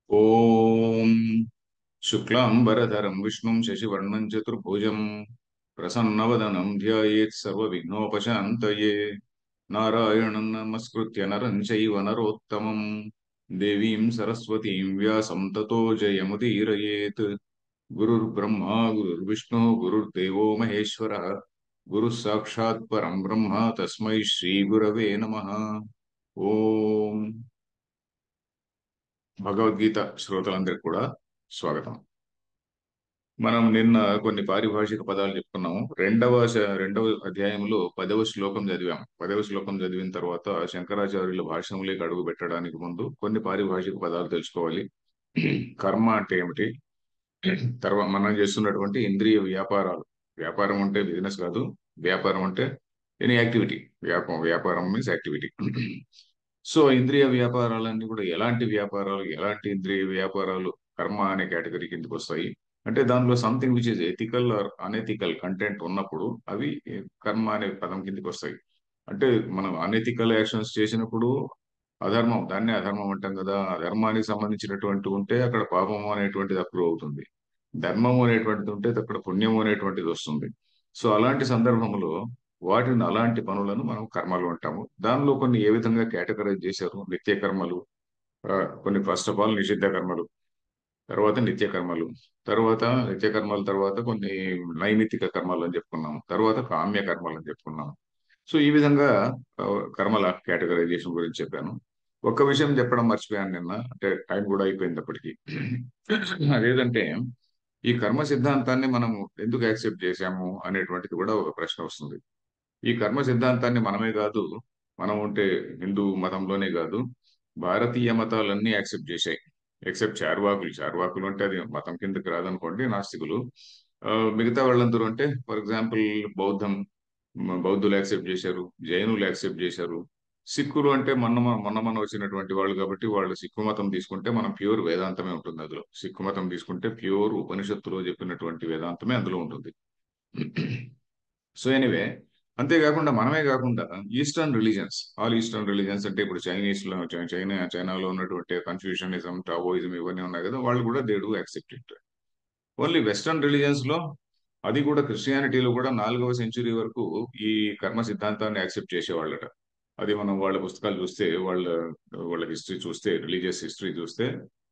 ఓం శుక్లాంబరధరం విష్ణుం శశివర్ణం చతుర్భుజం ప్రసన్నవదనం ధ్యాయేత్ సర్వవిఘ్నోపశాంతయే నారాయణం నమస్కృత్య నరం చైవ నరోత్తమం దేవీం సరస్వతీం వ్యాసం తతో జయముదీరయేత్. గురుర్బ్రహ్మా గురుర్విష్ణు గురుర్దేవో మహేశ్వరః గురుః సాక్షాత్ పరం బ్రహ్మ తస్మై శ్రీ గురవే నమః. ఓం భగవద్గీత శ్రోతలందరికీ కూడా స్వాగతం. మనం నిన్న కొన్ని పారిభాషిక పదాలు చెప్పుకున్నాము. రెండవ అధ్యాయంలో 10వ శ్లోకం చదివాం. 10వ శ్లోకం చదివిన తర్వాత శంకరాచార్యుల భాష్యంలోకి అడుగు పెట్టడానికి ముందు కొన్ని పారిభాషిక పదాలు తెలుసుకోవాలి. కర్మ అంటే ఏమిటి, తర్వాత మనం చేస్తున్నటువంటి ఇంద్రియ వ్యాపారాలు. వ్యాపారం అంటే బిజినెస్ కాదు, వ్యాపారం అంటే ఎనీ యాక్టివిటీ. వ్యాపారం మీన్స్ యాక్టివిటీ. సో ఇంద్రియ వ్యాపారాలన్నీ కూడా ఎలాంటి వ్యాపారాలు, ఎలాంటి ఇంద్రియ వ్యాపారాలు కర్మ అనే కేటగిరీ కిందకి వస్తాయి అంటే దానిలో something which is ethical or unethical content ఉన్నప్పుడు అవి కర్మ అనే పదం కిందకి వస్తాయి. అంటే మనం అనెథికల్ యాక్షన్స్ చేసినప్పుడు అధర్మం, దాన్నే అధర్మం అంటాం కదా. అధర్మానికి సంబంధించినటువంటి ఉంటే అక్కడ పాపము అనేటువంటిది అప్రూవ్ అవుతుంది, ధర్మము అనేటువంటిది ఉంటే అక్కడ పుణ్యము అనేటువంటిది వస్తుంది. సో అలాంటి సందర్భంలో వాటిని, అలాంటి పనులను మనం కర్మలు అంటాము. దానిలో కొన్ని ఏ విధంగా కేటగరైజ్ చేశారు, నిత్య కర్మలు, ఆ, కొన్ని ఫస్ట్ ఆఫ్ ఆల్ నిషిద్ధ కర్మలు, తర్వాత నిత్య కర్మలు, తర్వాత నిత్య కర్మల తర్వాత కొన్ని నైమిత్తిక కర్మలు అని చెప్పుకున్నాము, తర్వాత కామ్య కర్మలు అని చెప్పుకున్నాము. సో ఈ విధంగా ఆ, కర్మల కేటగరైజేషన్ గురించి చెప్పాను. ఒక్క విషయం చెప్పడం మర్చిపోయాను నిన్న, అంటే టైం కూడా అయిపోయింది అప్పటికి. అదేంటంటే ఈ కర్మ సిద్ధాంతాన్ని మనం ఎందుకు యాక్సెప్ట్ చేశాము అనేటువంటిది కూడా ఒక ప్రశ్న వస్తుంది. ఈ కర్మ సిద్ధాంతాన్ని మనమే కాదు, మనం ఉంటే హిందూ మతంలోనే కాదు, భారతీయ మతాలన్నీ యాక్సెప్ట్ చేశాయి. ఎక్సెప్ట్ చార్వాకులు. చార్వాకులు అంటే అది మతం కిందకి రాదనుకోండి, నాస్తికులు. మిగతా వాళ్ళందరూ అంటే ఫర్ ఎగ్జాంపుల్ బౌద్ధం, బౌద్ధులు యాక్సెప్ట్ చేశారు, జైనులు యాక్సెప్ట్ చేశారు. సిక్కులు అంటే మొన్న వచ్చినటువంటి వాళ్ళు కాబట్టి వాళ్ళు సిక్కు మతం తీసుకుంటే మనం ప్యూర్ వేదాంతమే ఉంటుంది అందులో. సిక్కు మతం తీసుకుంటే ప్యూర్ ఉపనిషత్తులో చెప్పినటువంటి వేదాంతమే అందులో ఉంటుంది. సో ఎనీవే, అంతేకాకుండా మనమే కాకుండా eastern religions, all eastern religions అంటే ఇప్పుడు చైనీస్ లో చైనాలో ఉన్నటువంటి కన్ఫ్యూషనిజం, టావోయిజం ఇవన్నీ ఉన్నాయి కదా, వాళ్ళు కూడా they do accept it. Only western religions లో, అది కూడా క్రిస్టియానిటీలో కూడా 4వ సెంచురీ వరకు ఈ కర్మ సిద్ధాంతాన్ని యాక్సెప్ట్ చేసేవాళ్ళట. అది మనం వాళ్ళ పుస్తకాలు చూస్తే, వాళ్ళ హిస్టరీ చూస్తే, రిలీజియస్ హిస్టరీ చూస్తే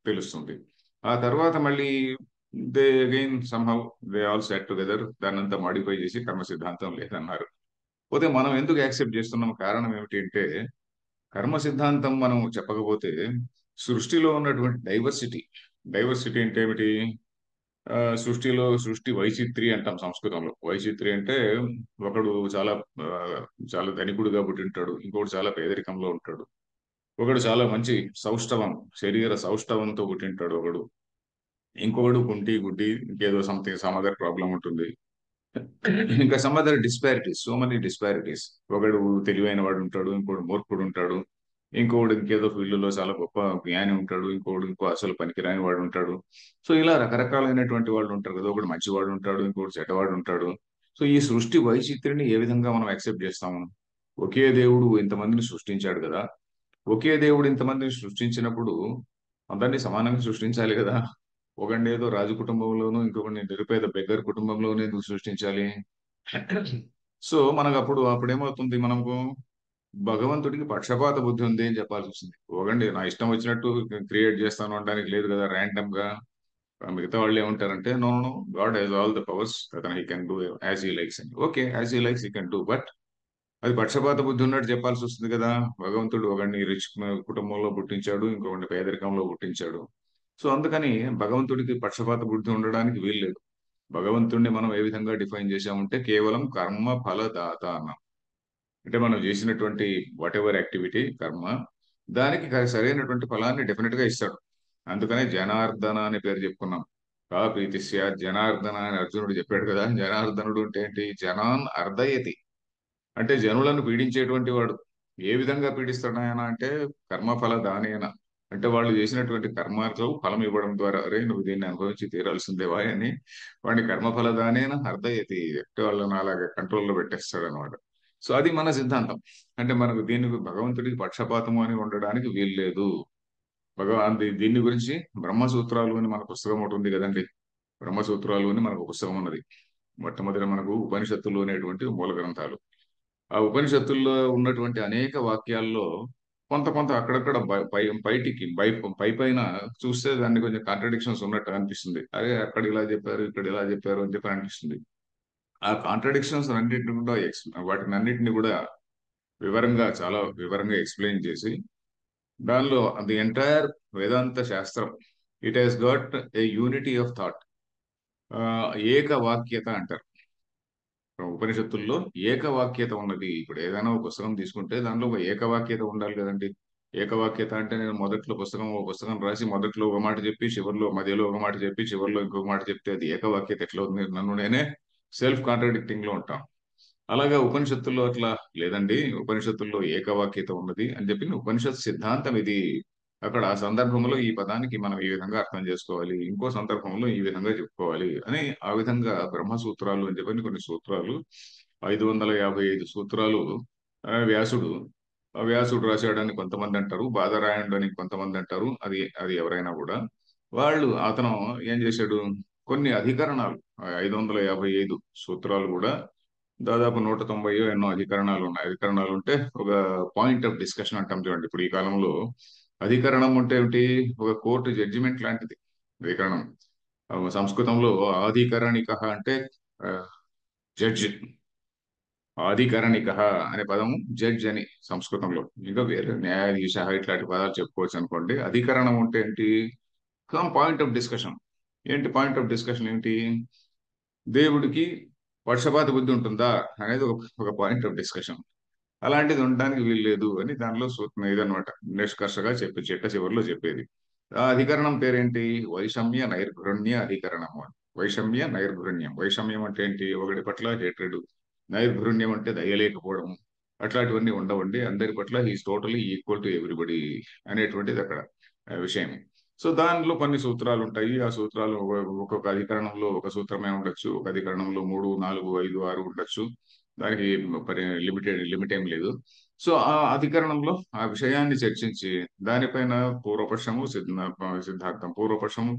తెలుస్తుంది. ఆ తర్వాత మళ్ళీ they again somehow they all set together, దాన్ని అంతా మాడిఫై చేసి కర్మ సిద్ధాంతం లేదన్నారు. పోతే మనం ఎందుకు యాక్సెప్ట్ చేస్తున్నాం, కారణం ఏమిటి అంటే కర్మ సిద్ధాంతం మనం చెప్పకపోతే సృష్టిలో ఉన్నటువంటి డైవర్సిటీ. డైవర్సిటీ అంటే ఏమిటి? సృష్టిలో సృష్టి వైచిత్రి అంటాం సంస్కృతంలో. వైచిత్రి అంటే ఒకడు చాలా ఆ, చాలా ధనికుడుగా పుట్టింటాడు, ఇంకొకడు చాలా పేదరికంలో ఉంటాడు, ఒకడు చాలా మంచి సౌష్ఠవం, శరీర సౌష్ఠవంతో పుట్టింటాడు ఒకడు, ఇంకొకడు కుంటి గుడ్డి ఇంకేదో సంథింగ్ సమ్ అదర్ ప్రాబ్లం ఉంటుంది. ఇంకా some other disparities, so many disparities. ఒకడు తెలివైన వాడు ఉంటాడు, ఇంకోడు మూర్ఖుడు ఉంటాడు, ఇంకోడు ఇంకేదో ఫీల్డ్ లో చాలా గొప్ప జ్ఞాని ఉంటాడు, ఇంకోడు ఇంకో అసలు పనికిరాని వాడు ఉంటాడు. సో ఇలా రకరకాలైనటువంటి వాళ్ళు ఉంటారు కదా. ఒకడు మంచివాడు ఉంటాడు, ఇంకోటి చెడ్డవాడు ఉంటాడు. సో ఈ సృష్టి వైచిత్రిని ఏ విధంగా మనం యాక్సెప్ట్ చేస్తాము? ఒకే దేవుడు ఇంతమందిని సృష్టించాడు కదా. ఒకే దేవుడు ఇంతమందిని సృష్టించినప్పుడు అందరినీ సమానంగా సృష్టించాలి కదా. ఒకడిని ఏదో రాజు కుటుంబంలోనూ, ఇంకొకరిని నిరుపేద బెగ్గర్ కుటుంబంలోనూ ఎందుకు సృష్టించాలి? సో మనకు అప్పుడు ఏమవుతుంది, మనకు భగవంతుడికి పక్షపాత బుద్ధి ఉంది అని చెప్పాల్సి వస్తుంది. ఒకటి నా ఇష్టం వచ్చినట్టు క్రియేట్ చేస్తాను అనడానికి లేదు కదా. ర్యాండమ్ గా మిగతా వాళ్ళు ఏమంటారంటే no no, God has all the powers, అతను he can do as he likes అని. Okay, as he likes he can do, but అది పక్షపాత బుద్ధి ఉన్నట్టు చెప్పాల్సి వస్తుంది కదా. భగవంతుడు ఒకడిని రిచ్ కుటుంబంలో పుట్టించాడు, ఇంకొకరిని పేదరికంలో పుట్టించాడు. సో అందుకని భగవంతుడికి పక్షపాత బుద్ధి ఉండడానికి వీల్లేదు. భగవంతుడిని మనం ఏ విధంగా డిఫైన్ చేశామంటే కేవలం కర్మ ఫలదాత అన్నాం. అంటే మనం చేసినటువంటి వాట్ ఎవర్ యాక్టివిటీ కర్మ, దానికి సరైనటువంటి ఫలాన్ని డెఫినెట్ గా ఇస్తాడు. అందుకనే జనార్దన అనే పేరు చెప్పుకున్నాం. కా ప్రీతిస్య జనార్దన అని అర్జునుడు చెప్పాడు కదా. జనార్దనుడు అంటే ఏంటి? జనాన్ అర్ధయతి, అంటే జనులను పీడించేటువంటి వాడు. ఏ విధంగా పీడిస్తాడు ఆయన అంటే కర్మఫల దానేన, అంటే వాళ్ళు చేసినటువంటి కర్మాలకు ఫలం ఇవ్వడం ద్వారా, అరే నువ్వు దీన్ని అనుభవించి తీరాల్సిందేవా అని వాడిని కర్మఫల దానేన అర్థయతి, అంటే వాళ్ళని అలాగే కంట్రోల్లో పెట్టేస్తాడు అనమాట. సో అది మన సిద్ధాంతం. అంటే మనకు దీనికి భగవంతుడికి పక్షపాతము అని ఉండడానికి వీల్లేదు. దీన్ని గురించి బ్రహ్మసూత్రాలు అని మన పుస్తకం ఒకటి ఉంది కదండి. బ్రహ్మసూత్రాలు అని మనకు పుస్తకం ఉన్నది. మొట్టమొదటి మనకు ఉపనిషత్తులు అనేటువంటి మూల గ్రంథాలు. ఆ ఉపనిషత్తుల్లో ఉన్నటువంటి అనేక వాక్యాల్లో కొంత కొంత అక్కడక్కడ బయటికి పై పైన చూస్తే దాన్ని కొంచెం కాంట్రడిక్షన్స్ ఉన్నట్టు అనిపిస్తుంది. అరే అక్కడ ఇలా చెప్పారు, ఇక్కడ ఇలా చెప్పారు అని చెప్పి అనిపిస్తుంది. ఆ కాంట్రడిక్షన్స్ అన్నింటిని కూడా వాటిని అన్నింటిని కూడా చాలా వివరంగా ఎక్స్ప్లెయిన్ చేసి దానిలో ది ఎంటైర్ వేదాంత శాస్త్రం it has got a unity of thought, ఏకవాక్యత అంటారు. ఉపనిషత్తుల్లో ఏకవాక్యత ఉన్నది. ఇప్పుడు ఏదైనా ఒక పుస్తకం తీసుకుంటే దానిలో ఒక ఏకవాక్యత ఉండాలి కదండి. ఏకవాక్యత అంటే నేను మొదట్లో ఓ పుస్తకం రాసి మొదట్లో ఒక మాట చెప్పి చివరిలో మధ్యలో ఒక మాట చెప్పి చివరిలో ఇంకొక మాట చెప్తే అది ఏకవాక్యత ఎట్లా ఉంది? నన్ను నేనే సెల్ఫ్ కాంట్రాడిక్టింగ్ లో ఉంటాం. అలాగా ఉపనిషత్తుల్లో అట్లా లేదండి, ఉపనిషత్తుల్లో ఏకవాక్యత ఉన్నది అని చెప్పి ఉపనిషత్ సిద్ధాంతం ఇది. అక్కడ ఆ సందర్భంలో ఈ పదానికి మనం ఈ విధంగా అర్థం చేసుకోవాలి, ఇంకో సందర్భంలో ఈ విధంగా చెప్పుకోవాలి అని ఆ విధంగా బ్రహ్మసూత్రాలు అని చెప్పని కొన్ని సూత్రాలు, 555 సూత్రాలు వ్యాసుడు వ్యాసుడు రాశాడని కొంతమంది అంటారు, బాదరాయణుడు అని కొంతమంది అంటారు. అది అది ఎవరైనా కూడా అతను ఏం చేశాడు, కొన్ని అధికరణాలు 555 సూత్రాలు కూడా దాదాపు 190 ఎన్నో అధికరణాలు ఉన్నాయి. అధికరణాలు ఉంటే ఒక పాయింట్ ఆఫ్ డిస్కషన్ అంటాం చూడండి. ఇప్పుడు ఈ కాలంలో అధికరణం అంటే ఏమిటి? ఒక కోర్టు జడ్జిమెంట్ లాంటిది అధికరణం. సంస్కృతంలో ఆధికరణిక అంటే జడ్జి. ఆధికరణిక అనే పదము జడ్జ్ అని సంస్కృతంలో. ఇంకా వేరే న్యాయాధీశ ఇట్లాంటి పదాలు చెప్పుకోవచ్చు అనుకోండి. అధికరణం అంటే ఏంటి? Some point of discussion. ఏంటి పాయింట్ ఆఫ్ డిస్కషన్ ఏంటి? దేవుడికి పక్షపాత బుద్ధి ఉంటుందా అనేది ఒక పాయింట్ ఆఫ్ డిస్కషన్. అలాంటిది ఉండడానికి వీలు లేదు అని దానిలో సూత్రం ఇదనమాట, నిష్కర్షగా చిట్ట చివరిలో చెప్పేది. ఆ అధికరణం పేరేంటి? వైషమ్య నైర్ఘృణ్య అధికరణము అని. వైషమ్య నైర్ఘృణ్యం. వైషమ్యం అంటే ఏంటి? ఒకటి పట్ల హేట్రెడ్. నైర్ఘృణ్యం అంటే దయలేకపోవడము. అట్లాంటివన్నీ ఉండవండి. అందరి పట్ల he's totally equal to everybody అనేటువంటిది అక్కడ విషయం. సో దానిలో కొన్ని సూత్రాలు ఉంటాయి. ఆ సూత్రాలు ఒక్కొక్క అధికరణంలో ఒక సూత్రమే ఉండొచ్చు, ఒక అధికరణంలో 3, 4, 5, 6 ఉండొచ్చు. దానికి లిమిట్ ఏం లేదు. సో ఆ అధికరణంలో ఆ విషయాన్ని చర్చించి దానిపైన పూర్వపక్షము సిద్ధాంతం, పూర్వపక్షము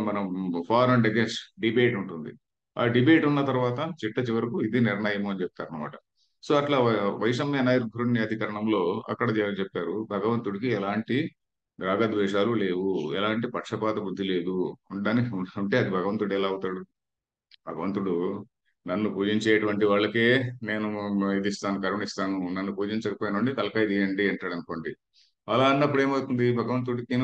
మనం ఫార్ అండ్ అగేన్స్ట్ డిబేట్ ఉంటుంది. ఆ డిబేట్ ఉన్న తర్వాత చివరకు ఇది నిర్ణయం అని చెప్తారు అనమాట. సో అట్లా వైషమ్య నైర్ఘృణ్య అధికరణంలో అక్కడ చెప్పారు భగవంతుడికి ఎలాంటి రాగద్వేషాలు లేవు, ఎలాంటి పక్షపాత బుద్ధి లేదు. ఉంటే అది భగవంతుడు ఎలా అవుతాడు? భగవంతుడు నన్ను పూజించేటువంటి వాళ్ళకే నేను ఇది ఇస్తాను, కరుణిస్తాను, నన్ను పూజించకపోయినండి తలకాయ తీయండి అంటాడు అనుకోండి. అలా అన్నప్పుడు ఏమవుతుంది? భగవంతుడికి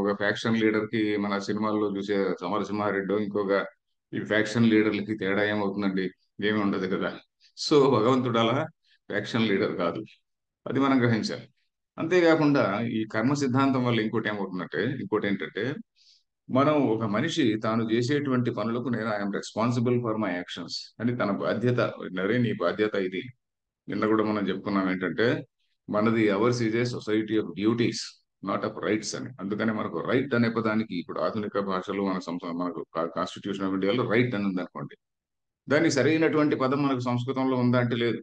ఒక ఫ్యాక్షన్ లీడర్ కి, మన సినిమాల్లో చూసే సమరసింహారెడ్డి ఇంకొక ఈ ఫ్యాక్షన్ లీడర్లకి తేడా ఏమవుతుందండి? ఏమి ఉండదు కదా. సో భగవంతుడు అలా ఫ్యాక్షన్ లీడర్ కాదు, అది మనం గ్రహించాలి. అంతేకాకుండా ఈ కర్మ సిద్ధాంతం వల్ల ఇంకోటి ఏంటంటే మనం ఒక మనిషి తాను చేసేటువంటి పనులకు నేను I'm responsible for my actions అని తన బాధ్యత. నరే నీ బాధ్యత ఇది. నిన్న కూడా మనం చెప్పుకున్నాం ఏంటంటే మనది hours is a society of duties, not of rights అని. అందుకనే మనకు రైట్ అనే పదానికి ఇప్పుడు ఆధునిక భాషలో మనకు కాన్స్టిట్యూషన్ ఆఫ్ ఇండియాలో రైట్ అని ఉంది అనుకోండి, దానికి సరైనటువంటి పదం మనకు సంస్కృతంలో ఉందా అంటే లేదు.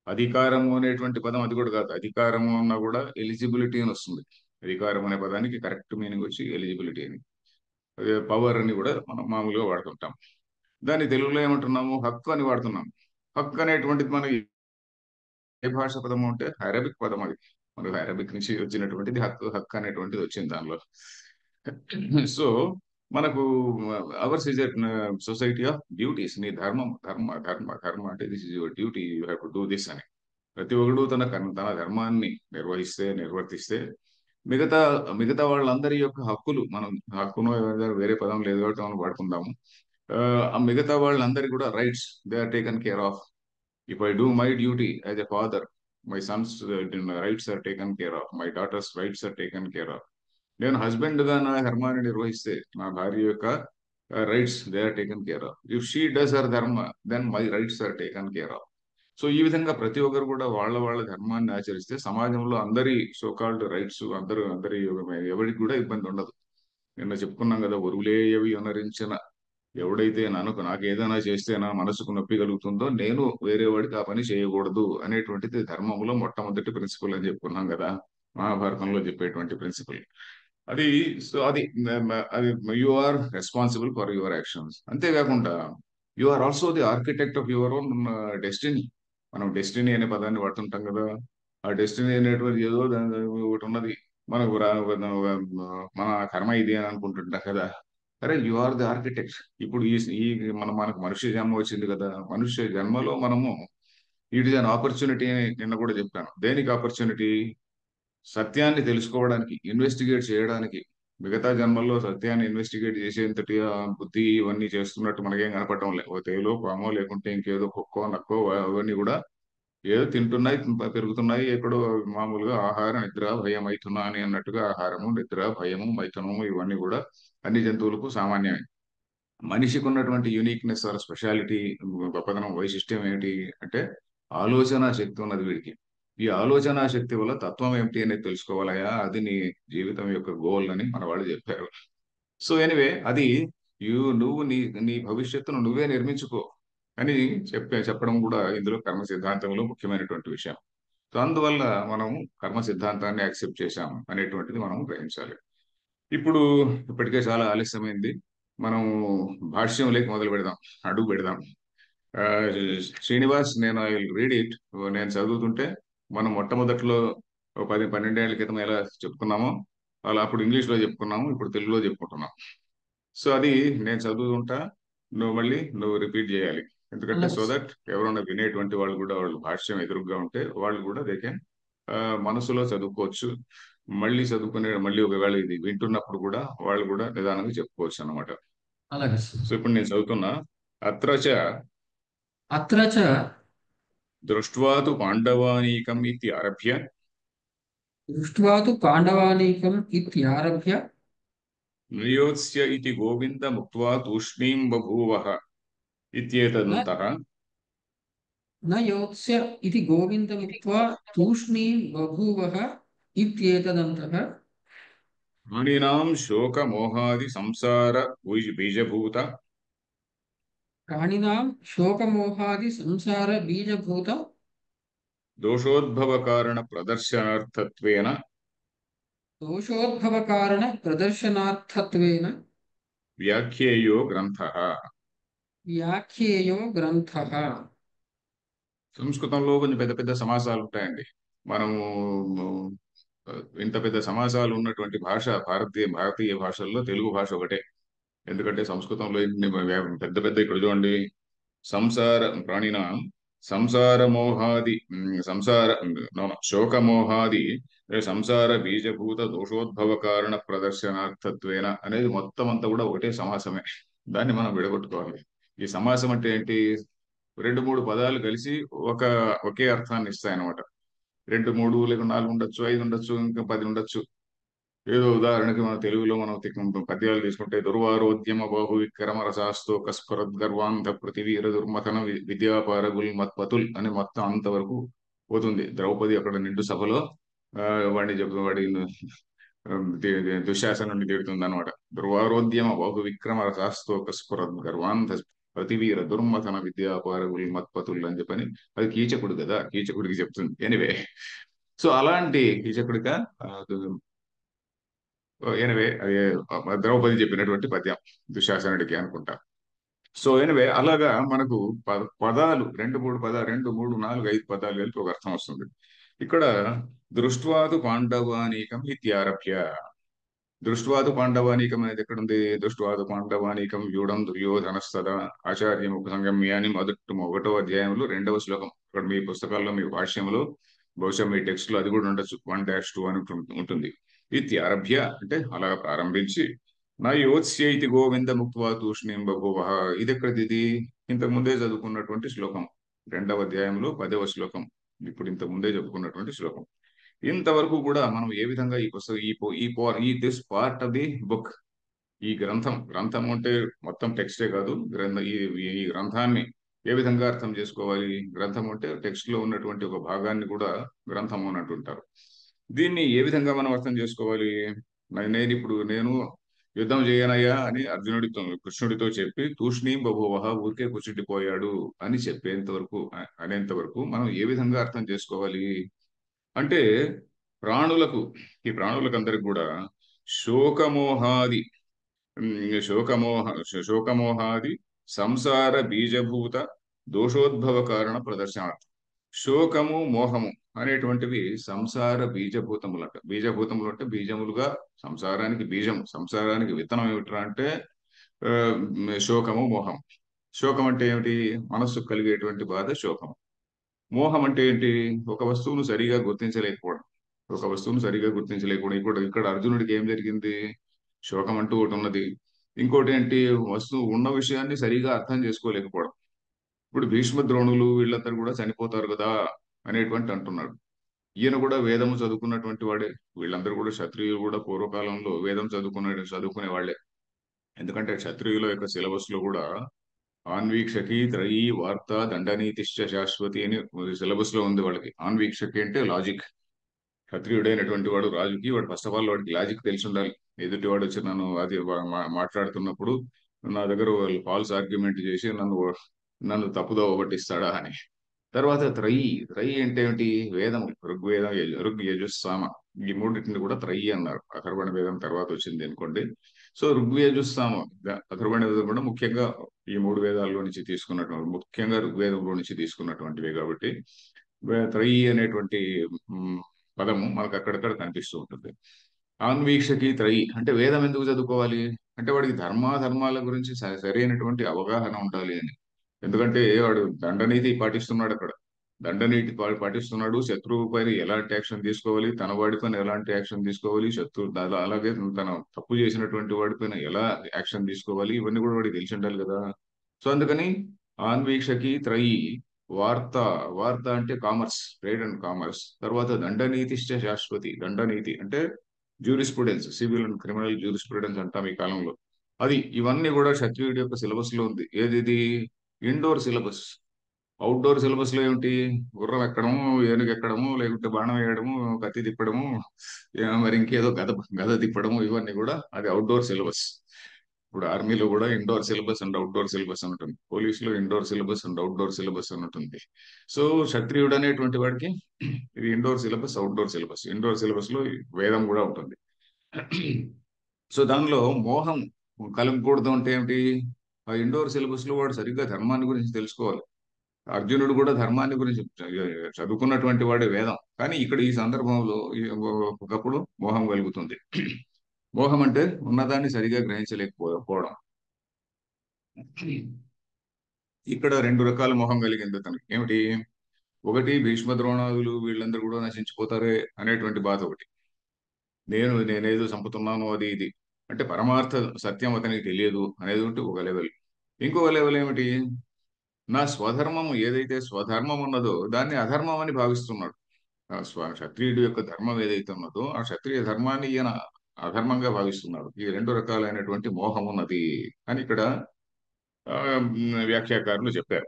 అధికారము అనేటువంటి పదం అది కూడా కాదు. అధికారము అన్నా కూడా ఎలిజిబిలిటీ అని వస్తుంది. అధికారం అనే పదానికి కరెక్ట్ మీనింగ్ వచ్చి ఎలిజిబిలిటీ అని. అదే పవర్ అని కూడా మనం మామూలుగా వాడుతుంటాం. దాన్ని తెలుగులో ఏమంటున్నాము? హక్కు అని వాడుతున్నాం. హక్కు అనేటువంటిది మన ఏ భాష పదము అంటే అరబిక్ పదం అది. మనకు అరబిక్ నుంచి వచ్చినటువంటిది హక్కు అనేటువంటిది వచ్చింది దానిలో. సో మనకు hours is society of duties. నీ ధర్మం, ధర్మ అంటే this is your duty, you have to do this అని. ప్రతి ఒక్కడు తన ధర్మాన్ని నిర్వర్తిస్తే మిగతా మిగతా వాళ్ళందరి యొక్క హక్కులు, మనం హక్కును వేరే పదం లేదు కాబట్టి మనం వాడుకుందాము. ఆ మిగతా వాళ్ళందరి కూడా rights they are taken care of. If I do my duty as a father, my sons rights are taken care of, my daughters rights are taken care of. నేను హస్బెండ్ గా నా ధర్మాన్ని నిర్వహిస్తే నా భార్య యొక్క rights they are taken care of. If she does her dharma, then my rights are taken care of. So ఈ విధంగా ప్రతి ఒక్కరు కూడా వాళ్ళ ధర్మాన్ని ఆచరిస్తే సమాజంలో అందరి సోకాల్డ్ రైట్స్ అందరి ఎవరికి కూడా ఇబ్బంది ఉండదు. నిన్న చెప్పుకున్నాం కదా, ఒరువులేయవి అనరించిన ఎవడైతే నాకు ఏదైనా చేస్తే నా మనసుకు నొప్పి కలుగుతుందో నేను వేరే వాడికి ఆ పని చేయకూడదు అనేటువంటిది ధర్మంలో మొట్టమొదటి ప్రిన్సిపల్ అని చెప్పుకున్నాం కదా. మహాభారతంలో చెప్పేటువంటి ప్రిన్సిపల్ అది. సో అది అది you are responsible for your actions. అంతేకాకుండా you are also the architect of your own destiny. మనం డెస్టినీ అనే పదాన్ని వాడుతుంటాం కదా. ఆ డెస్టినీ అనేటువంటి ఏదో ఒకటి ఉన్నది. మనకు మన కర్మ ఇది అని అనుకుంటుంటాం కదా. అరే యు ఆర్ ది ఆర్కిటెక్ట్. ఇప్పుడు ఈ ఈ మనకు మనుష్య జన్మ వచ్చింది కదా. మనుష్య జన్మలో మనము ఇట్ ఈస్ అన్ ఆపర్చునిటీ అని నిన్న కూడా చెప్పాను. దేనికి ఆపర్చునిటీ? సత్యాన్ని తెలుసుకోవడానికి, ఇన్వెస్టిగేట్ చేయడానికి. మిగతా జన్మల్లో సత్యాన్ని ఇన్వెస్టిగేట్ చేసేంతటి బుద్ధి ఇవన్నీ చేస్తున్నట్టు మనకేం కనపడటం లేదు. ఓ తేలో పామో లేకుంటే ఇంకేదో కుక్కో నక్కో అవన్నీ కూడా ఏదో తింటున్నాయి, పెరుగుతున్నాయి. ఎక్కడో మామూలుగా ఆహార నిద్ర భయం మైథున అని అన్నట్టుగా ఆహారము నిద్ర భయము మైథునము ఇవన్నీ కూడా అన్ని జంతువులకు సామాన్యమే. మనిషికి ఉన్నటువంటి యూనిక్నెస్ ఆర్ స్పెషాలిటీ, గొప్పతనం, వైశిష్ట్యం ఏమిటి అంటే ఆలోచన శక్తి ఉన్నది వీడికి. ఈ ఆలోచన శక్తి వల్ల తత్వం ఏమిటి అనేది తెలుసుకోవాలయా, అది నీ జీవితం యొక్క గోల్ అని మన వాళ్ళు చెప్పారు. సో ఎనివే అది నువ్వు నీ నీ భవిష్యత్తును నువ్వే నిర్మించుకో అని చెప్పడం కూడా ఇందులో కర్మ సిద్ధాంతంలో ముఖ్యమైనటువంటి విషయం. సో అందువల్ల మనం కర్మ సిద్ధాంతాన్ని యాక్సెప్ట్ చేశాం అనేటువంటిది మనం గ్రహించాలి. ఇప్పుడు ఇప్పటికే చాలా ఆలస్యమైంది. మనం భాష్యంలోకి మొదలు పెడదాం, అడుగు పెడదాం. ఆ, శ్రీనివాస్, నేను ఐ విల్ రీడ్ ఇట్. నేను చదువుతుంటే మనం మొట్టమొదట్లో ఒక 12 ఏళ్ల క్రితం ఎలా చెప్పుకున్నామో అలా అప్పుడు ఇంగ్లీష్లో చెప్పుకున్నాము, ఇప్పుడు తెలుగులో చెప్పుకుంటున్నాం. సో అది నేను చదువుతుంటా, నువ్వు రిపీట్ చేయాలి. ఎందుకంటే అలాగే సో సార్. దట్ ఎవరైనా వినేటువంటి వాళ్ళు కూడా వాళ్ళు భాష్యం ఎదురుగా ఉంటే వాళ్ళు కూడా దే కెన్ మనసులో చదువుకోవచ్చు. మళ్ళీ ఒకవేళ ఇది వింటున్నప్పుడు కూడా వాళ్ళు కూడా నిదానంగా చెప్పుకోవచ్చు అన్నమాట. అలాగే సార్. సో ఇప్పుడు నేను చదువుతున్నా. అత్రచ అత్ర చ దృష్ట్వా తు పాండవానీకం ఇత్యారభ్య దృష్ట్వా తు పాండవానీకం ఇత్యారభ్య నయోత్స్య ఇతి గోవింద ముక్త్వా తూష్ణీం బభూవః న ఇత్యేతదంతః న యోత్స్య ఇతి గోవిందముక్త్వా తూష్ణీం బభూవః ఇత్యేతదంతః ప్రాణినాం శోకమోహాది సంసార బీజభూత ప్రాణినాం శోకమోహాది సంసార బీజభూత దోషోద్భవ కారణ ప్రదర్శనార్థత్వేన దోషోద్భవ కారణ ప్రదర్శనార్థత్వేన వ్యాఖ్యేయో గ్రంథః. వ్యాఖ్యేయో గ్రంథః. సంస్కృతంలో కొంచెం పెద్ద పెద్ద సమాసాలు ఉంటాయండి. మనము ఆ, ఇంత పెద్ద సమాసాలు ఉన్నటువంటి భాష భారతీయ భాషల్లో తెలుగు భాష ఒకటే. ఎందుకంటే సంస్కృతంలో ఇన్ని పెద్ద పెద్ద ఇక్కడ చూడండి. సంసార ప్రాణిన సంసార మోహాది సంసార శోకమోహాది సంసార బీజభూత దోషోద్భవ కారణ ప్రదర్శనార్థత్వేన అనేది మొత్తం అంతా కూడా ఒకటే సమాసమే. దాన్ని మనం విడగొట్టుకోవాలి. ఈ సమాసం అంటే ఏంటి? రెండు మూడు పదాలు కలిసి ఒక ఒకే అర్థాన్ని ఇస్తాయన్నమాట. రెండు మూడు లేక నాలుగు ఉండొచ్చు, ఐదు ఉండొచ్చు, ఇంకా 10 ఉండొచ్చు. ఏదో ఉదాహరణకి మన తెలుగులో మనం పద్యాలు తీసుకుంటే దుర్వారోద్యమ బాహు విక్రమ రసాస్తో కస్ఫరద్ గర్వాంధ పృథివీర దుర్మథన విద్యాపారగుల్ మత్పతుల్ అని మొత్తం అంతవరకు పోతుంది. ద్రౌపది అక్కడ నిండు సభలో ఆ, వాడి దుశ్శాసనుడిని తిడుతుంది అనమాట. దుర్వారోద్యమ బాహు విక్రమ రసాస్తో కస్ఫరద్ గర్వాంధ ప్రతివీర దుర్మథన విద్యాపారగుల్ మత్పతుల్ అని చెప్పని. అది కీచకుడు కదా, కీచకుడికి చెప్తుంది. ఎనివే, సో అలాంటి కీచకుడిగా ఎనివే అది ద్రౌపది చెప్పినటువంటి పద్యం దుశ్శాసనుడికి అనుకుంటా. సో ఎనివే అలాగా మనకు పదాలు రెండు మూడు నాలుగు ఐదు పదాలు కలిపి ఒక అర్థం వస్తుంది. ఇక్కడ దృష్ట్వాదు పాండవానీకం ఇత్యారభ్య. దృష్ట్వాదు పాండవానీకం అనేది ఎక్కడుంది? దృష్ట్వాదు పాండవానీకం వ్యూఢం దుర్యోధనస్తదా ఆచార్యం ఉపసంగమ్య అని ఒకటో అధ్యాయంలో 2వ శ్లోకం. ఇక్కడ మీ పుస్తకాల్లో మీ భాష్యంలో బహుశా మీ టెక్స్ట్ లో అది కూడా ఉండొచ్చు. 1-2 అని ఉంటుంది. ఇత్యారభ్య అంటే అలా ప్రారంభించి నా యోత్స్యైతి గోవింద ముక్త్వా తూష్ణీం బభూవః. ఇది ఎక్కడిది? ఇది ఇంతకు ముందే చదువుకున్నటువంటి శ్లోకం. 2వ అధ్యాయంలో 10వ శ్లోకం. ఇప్పుడు ఇంతకు ముందే చెప్పుకున్నటువంటి శ్లోకం. ఇంతవరకు కూడా మనం ఏ విధంగా ఈ పుస్తకం ఈ this part of the book, ఈ గ్రంథం అంటే మొత్తం టెక్స్టే కాదు, ఈ గ్రంథాన్ని ఏ విధంగా అర్థం చేసుకోవాలి? గ్రంథం అంటే టెక్స్ట్ లో ఉన్నటువంటి ఒక భాగాన్ని కూడా గ్రంథం అని అంటుంటారు. దీన్ని ఏ విధంగా మనం అర్థం చేసుకోవాలి? నేను యుద్ధం చేయనయ్యా అని కృష్ణుడితో చెప్పి తూష్ణీం బభూవః ఊరికే కూర్చుండిపోయాడు అని అనేంత వరకు మనం ఏ విధంగా అర్థం చేసుకోవాలి అంటే ప్రాణులకు, ఈ ప్రాణులకు అందరికి కూడా శోకమోహాది శోకమోహ శోకమోహాది సంసార బీజభూత దోషోద్భవ కారణ ప్రదర్శనార్థం. శోకము మోహము అనేటువంటివి సంసార బీజభూతములంట. బీజభూతములు అంటే బీజములుగా, సంసారానికి బీజం, సంసారానికి విత్తనం ఏమిట్రా అంటే ఆ, శోకము మోహం. శోకం అంటే ఏమిటి? మనస్సు కలిగేటువంటి బాధ శోకం. మోహం అంటే ఏంటి? ఒక వస్తువును సరిగా గుర్తించలేకపోవడం. ఒక వస్తువును సరిగా గుర్తించలేకపోవడం. ఇప్పుడు ఇక్కడ అర్జునుడికి ఏం జరిగింది? శోకం అంటూ ఒకటి ఉన్నది. ఇంకోటి ఏంటి? వస్తువు ఉన్న విషయాన్ని సరిగా అర్థం చేసుకోలేకపోవడం. ఇప్పుడు భీష్మ ద్రోణులు వీళ్ళందరూ కూడా చనిపోతారు కదా అనేటువంటి అంటున్నాడు. ఈయన కూడా వేదము చదువుకున్నటువంటి వాడే. వీళ్ళందరూ కూడా క్షత్రియులు కూడా పూర్వకాలంలో వేదం చదువుకునే వాళ్ళే. ఎందుకంటే క్షత్రియుల యొక్క సిలబస్ లో కూడా ఆన్వీక్షకి త్రయీ వార్త దండనీతిశ్చ శాశ్వతి అని సిలబస్ లో ఉంది వాళ్ళకి. ఆన్వీక్షకి అంటే లాజిక్. క్షత్రియుడైనటువంటి వాడు రాజుకి, వాడు ఫస్ట్ ఆఫ్ ఆల్ వాడికి లాజిక్ తెలిసి ఉండాలి. ఎదుటివాడు వచ్చి నన్ను అది మాట్లాడుతున్నప్పుడు నా దగ్గర వాళ్ళు ఫాల్స్ ఆర్గ్యుమెంట్ చేసి నన్ను తప్పుదోవ పట్టిస్తాడా అని. తర్వాత త్రయి. త్రయి అంటే ఏమిటి? వేదం, ఋగ్వేదం, ఋగ్ యజుస్ సామ, ఈ మూడింటిని కూడా త్రయి అన్నారు. అథర్వణ వేదం తర్వాత వచ్చింది అనుకోండి. సో ఋగ్వేజుస్ సామ, అథర్వణ వేదం కూడా ముఖ్యంగా ఈ మూడు వేదాల్లో నుంచి తీసుకున్నటువంటి, ముఖ్యంగా ఋగ్వేదంలో నుంచి తీసుకున్నటువంటివే కాబట్టి త్రయి అనేటువంటి మ్, పదము మనకు అక్కడక్కడ కనిపిస్తూ ఉంటుంది. ఆన్వీక్షకి త్రయి అంటే వేదం ఎందుకు చదువుకోవాలి అంటే వాడికి ధర్మాధర్మాల గురించి సరైనటువంటి అవగాహన ఉండాలి అని. ఎందుకంటే వాడు దండనీతి పాటిస్తున్నాడు అక్కడ. దండనీతి పాటిస్తున్నాడు. శత్రువు పైన ఎలాంటి యాక్షన్ తీసుకోవాలి, తన వాడి పైన ఎలాంటి యాక్షన్ తీసుకోవాలి, అలాగే తన తప్పు చేసినటువంటి వాడి పైన ఎలా యాక్షన్ తీసుకోవాలి, ఇవన్నీ కూడా వాడికి తెలిసి ఉండాలి కదా. సో అందుకని ఆన్వీక్షకి త్రయి వార్త. వార్త అంటే కామర్స్, ట్రేడ్ అండ్ కామర్స్. తర్వాత దండనీతిశ్చ శాశ్వతి. దండనీతి అంటే jurisprudence, civil and criminal jurisprudence అంటాం ఈ కాలంలో. అది ఇవన్నీ కూడా క్షత్రియుడి యొక్క సిలబస్ లో ఉంది. ఏది ఇది? Indoor syllabus. అవుట్డోర్ సిలబస్ లో ఏమిటి? గుర్రం ఎక్కడము, ఏనుగు ఎక్కడము, లేకుంటే బాణం వేయడము, కత్తి తిప్పడము, మరి ఇంకేదో గద గద తిప్పడము, ఇవన్నీ కూడా అది అవుట్డోర్ సిలబస్. ఇప్పుడు ఆర్మీలో కూడా indoor syllabus and outdoor syllabus అని ఉంటుంది. పోలీసులో indoor syllabus and outdoor syllabus అని ఉంటుంది. సో క్షత్రియుడు అనేటువంటి వాడికి ఇది indoor syllabus, outdoor syllabus. Indoor syllabus లో వేదం కూడా ఉంటుంది. సో దానిలో మోహం కలగకూడదు అంటే ఏమిటి? ఆ ఇండోర్ సిలబస్ లో వాడు సరిగ్గా ధర్మాన్ని గురించి తెలుసుకోవాలి. అర్జునుడు కూడా ధర్మాన్ని గురించి చదువుకున్నటువంటి వాడే వేదం. కానీ ఇక్కడ ఈ సందర్భంలో ఒకప్పుడు మోహం కలుగుతుంది. మోహం అంటే ఉన్నదాన్ని సరిగా గ్రహించలేకపోవడం. ఇక్కడ రెండు రకాల మోహం కలిగింది తనకి. ఏమిటి? ఒకటి భీష్మ ద్రోణాదులు వీళ్ళందరూ కూడా నశించిపోతారే అనేటువంటి బాధ ఒకటి. నేనేదో చంపుతున్నాను అది ఇది అంటే పరమార్థ సత్యం అతనికి తెలియదు అనేది ఒకటి ఒక లెవెల్. ఇంకొక లెవెల్ ఏమిటి? నా స్వధర్మం ఏదైతే స్వధర్మం ఉన్నదో దాన్ని అధర్మం అని భావిస్తున్నాడు. క్షత్రియుడి యొక్క ధర్మం ఏదైతే ఉన్నదో ఆ క్షత్రియ ధర్మాన్ని ఈయన అధర్మంగా భావిస్తున్నాడు. ఈ రెండు రకాలైనటువంటి మోహం ఉన్నది అని ఇక్కడ వ్యాఖ్యాకారులు చెప్పారు.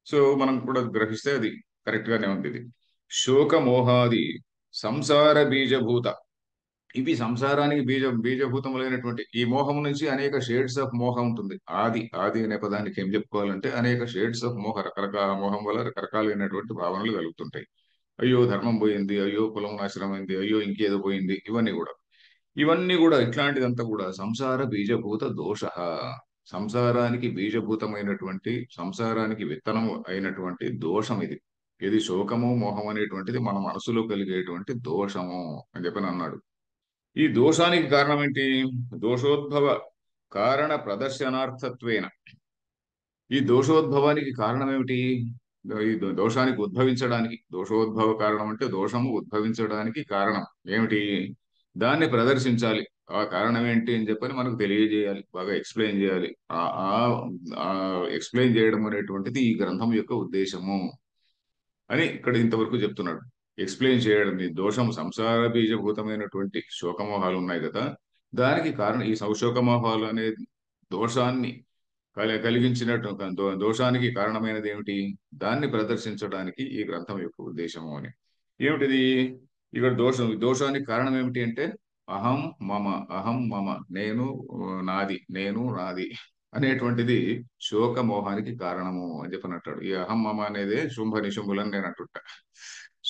సో మనం కూడా గ్రహిస్తే అది కరెక్ట్ గానే ఉంది. ఇది శోక మోహాది సంసార బీజభూత. ఇవి సంసారానికి బీజభూతములైనటువంటి ఈ మోహం నుంచి అనేక షేడ్స్ ఆఫ్ మోహం ఉంటుంది. ఆది ఆది అనే పదానికి ఏం చెప్పుకోవాలంటే అనేక షేడ్స్ ఆఫ్ మోహ, రకరకాల మోహం వల్ల రకరకాలైనటువంటి భావనలు కలుగుతుంటాయి. అయ్యో ధర్మం పోయింది, అయ్యో కులం నాశనం అయింది, అయ్యో ఇంకేదో పోయింది, ఇవన్నీ కూడా ఇట్లాంటిదంతా కూడా సంసార బీజభూత దోష. సంసారానికి బీజభూతమైనటువంటి, సంసారానికి విత్తనము అయినటువంటి దోషం ఇది. ఇది శోకము మోహం అనేటువంటిది మన మనసులో కలిగేటువంటి దోషము అని చెప్పని అన్నాడు. ఈ దోషానికి కారణం ఏంటి? దోషోద్భవ కారణ ప్రదర్శనార్థత్వేన. ఈ దోషోద్భవానికి కారణం ఏమిటి? ఈ దోషానికి ఉద్భవించడానికి, దోషోద్భవ కారణం అంటే దోషము ఉద్భవించడానికి కారణం ఏమిటి? దాన్ని ప్రదర్శించాలి. ఆ కారణం ఏంటి అని చెప్పని మనకు తెలియజేయాలి, బాగా ఎక్స్ప్లెయిన్ చేయాలి. ఆ ఆ ఎక్స్ప్లెయిన్ చేయడం అనేటువంటిది ఈ గ్రంథం యొక్క ఉద్దేశము అని ఇక్కడ ఇంతవరకు చెప్తున్నాడు. ఎక్స్ప్లెయిన్ చేయడం, ఈ దోషం సంసార బీజభూతమైనటువంటి శోకమోహాలు ఉన్నాయి కదా, దానికి కారణం ఈ సౌశోకమోహాలు అనే దోషాన్ని కలిగించినట్టు దోషానికి కారణమైనది ఏమిటి? దాన్ని ప్రదర్శించడానికి ఈ గ్రంథం యొక్క ఉద్దేశము అని. ఏమిటిది? ఇక్కడ దోషానికి కారణం ఏమిటి అంటే అహం మమ, అహం మమ, నేను నాది, నేను నాది అనేటువంటిది శోక మోహానికి కారణము అని చెప్పని అంటాడు. ఈ అహం మమ అనేది శుంభ నిశుంభులని నేను అంటుంటా.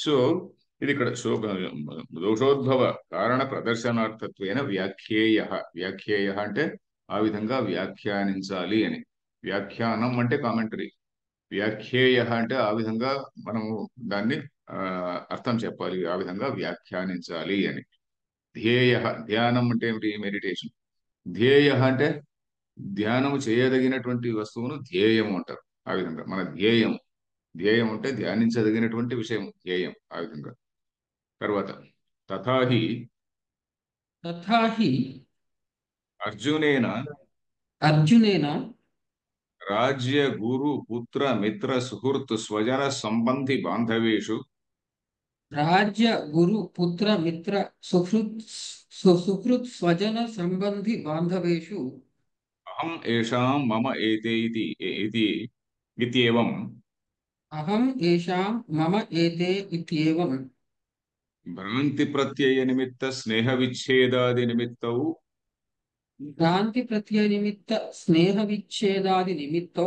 సో ఇది ఇక్కడ దోషోద్భవ కారణ ప్రదర్శనార్థత్వేన వ్యాఖ్యేయ. వ్యాఖ్యేయ అంటే ఆ విధంగా వ్యాఖ్యానించాలి అని. వ్యాఖ్యానం అంటే కామెంటరీ. వ్యాఖ్యేయ అంటే ఆ విధంగా మనము దాన్ని ఆ, అర్థం చెప్పాలి, ఆ విధంగా వ్యాఖ్యానించాలి అని. ధ్యేయ, ధ్యానం అంటే ఏమిటి? మెడిటేషన్. ధ్యేయ అంటే ధ్యానము చేయదగినటువంటి వస్తువును ధ్యేయం అంటారు. ఆ విధంగా మన ధ్యేయం. ధ్యేయం అంటే ధ్యానించదగినటువంటి విషయం ధ్యేయం. ఆ విధంగా తర్వాత తథాహి తథా హి అర్జునేన అర్జునేన రాజ్య గురు పుత్ర మిత్ర సుహృత్ స్వజన సంబంధి బాంధవేషు రాజ్య గురు పుత్ర మిత్ర సుహృత్ స్వజన సంబంధి బాంధవేషు అహం ఏషాం మమ ఏతే ఇది ఇత్యేవం అహం ఏషాం మమ ఏతే ఇత్యేవం భ్రాంతి ప్రత్యయ నిమిత్త స్నేహ విచ్ఛేదాది నిమిత్తౌ భ్రాంతి ప్రత్యయ నిమిత్త స్నేహ విచ్ఛేదాది నిమిత్తో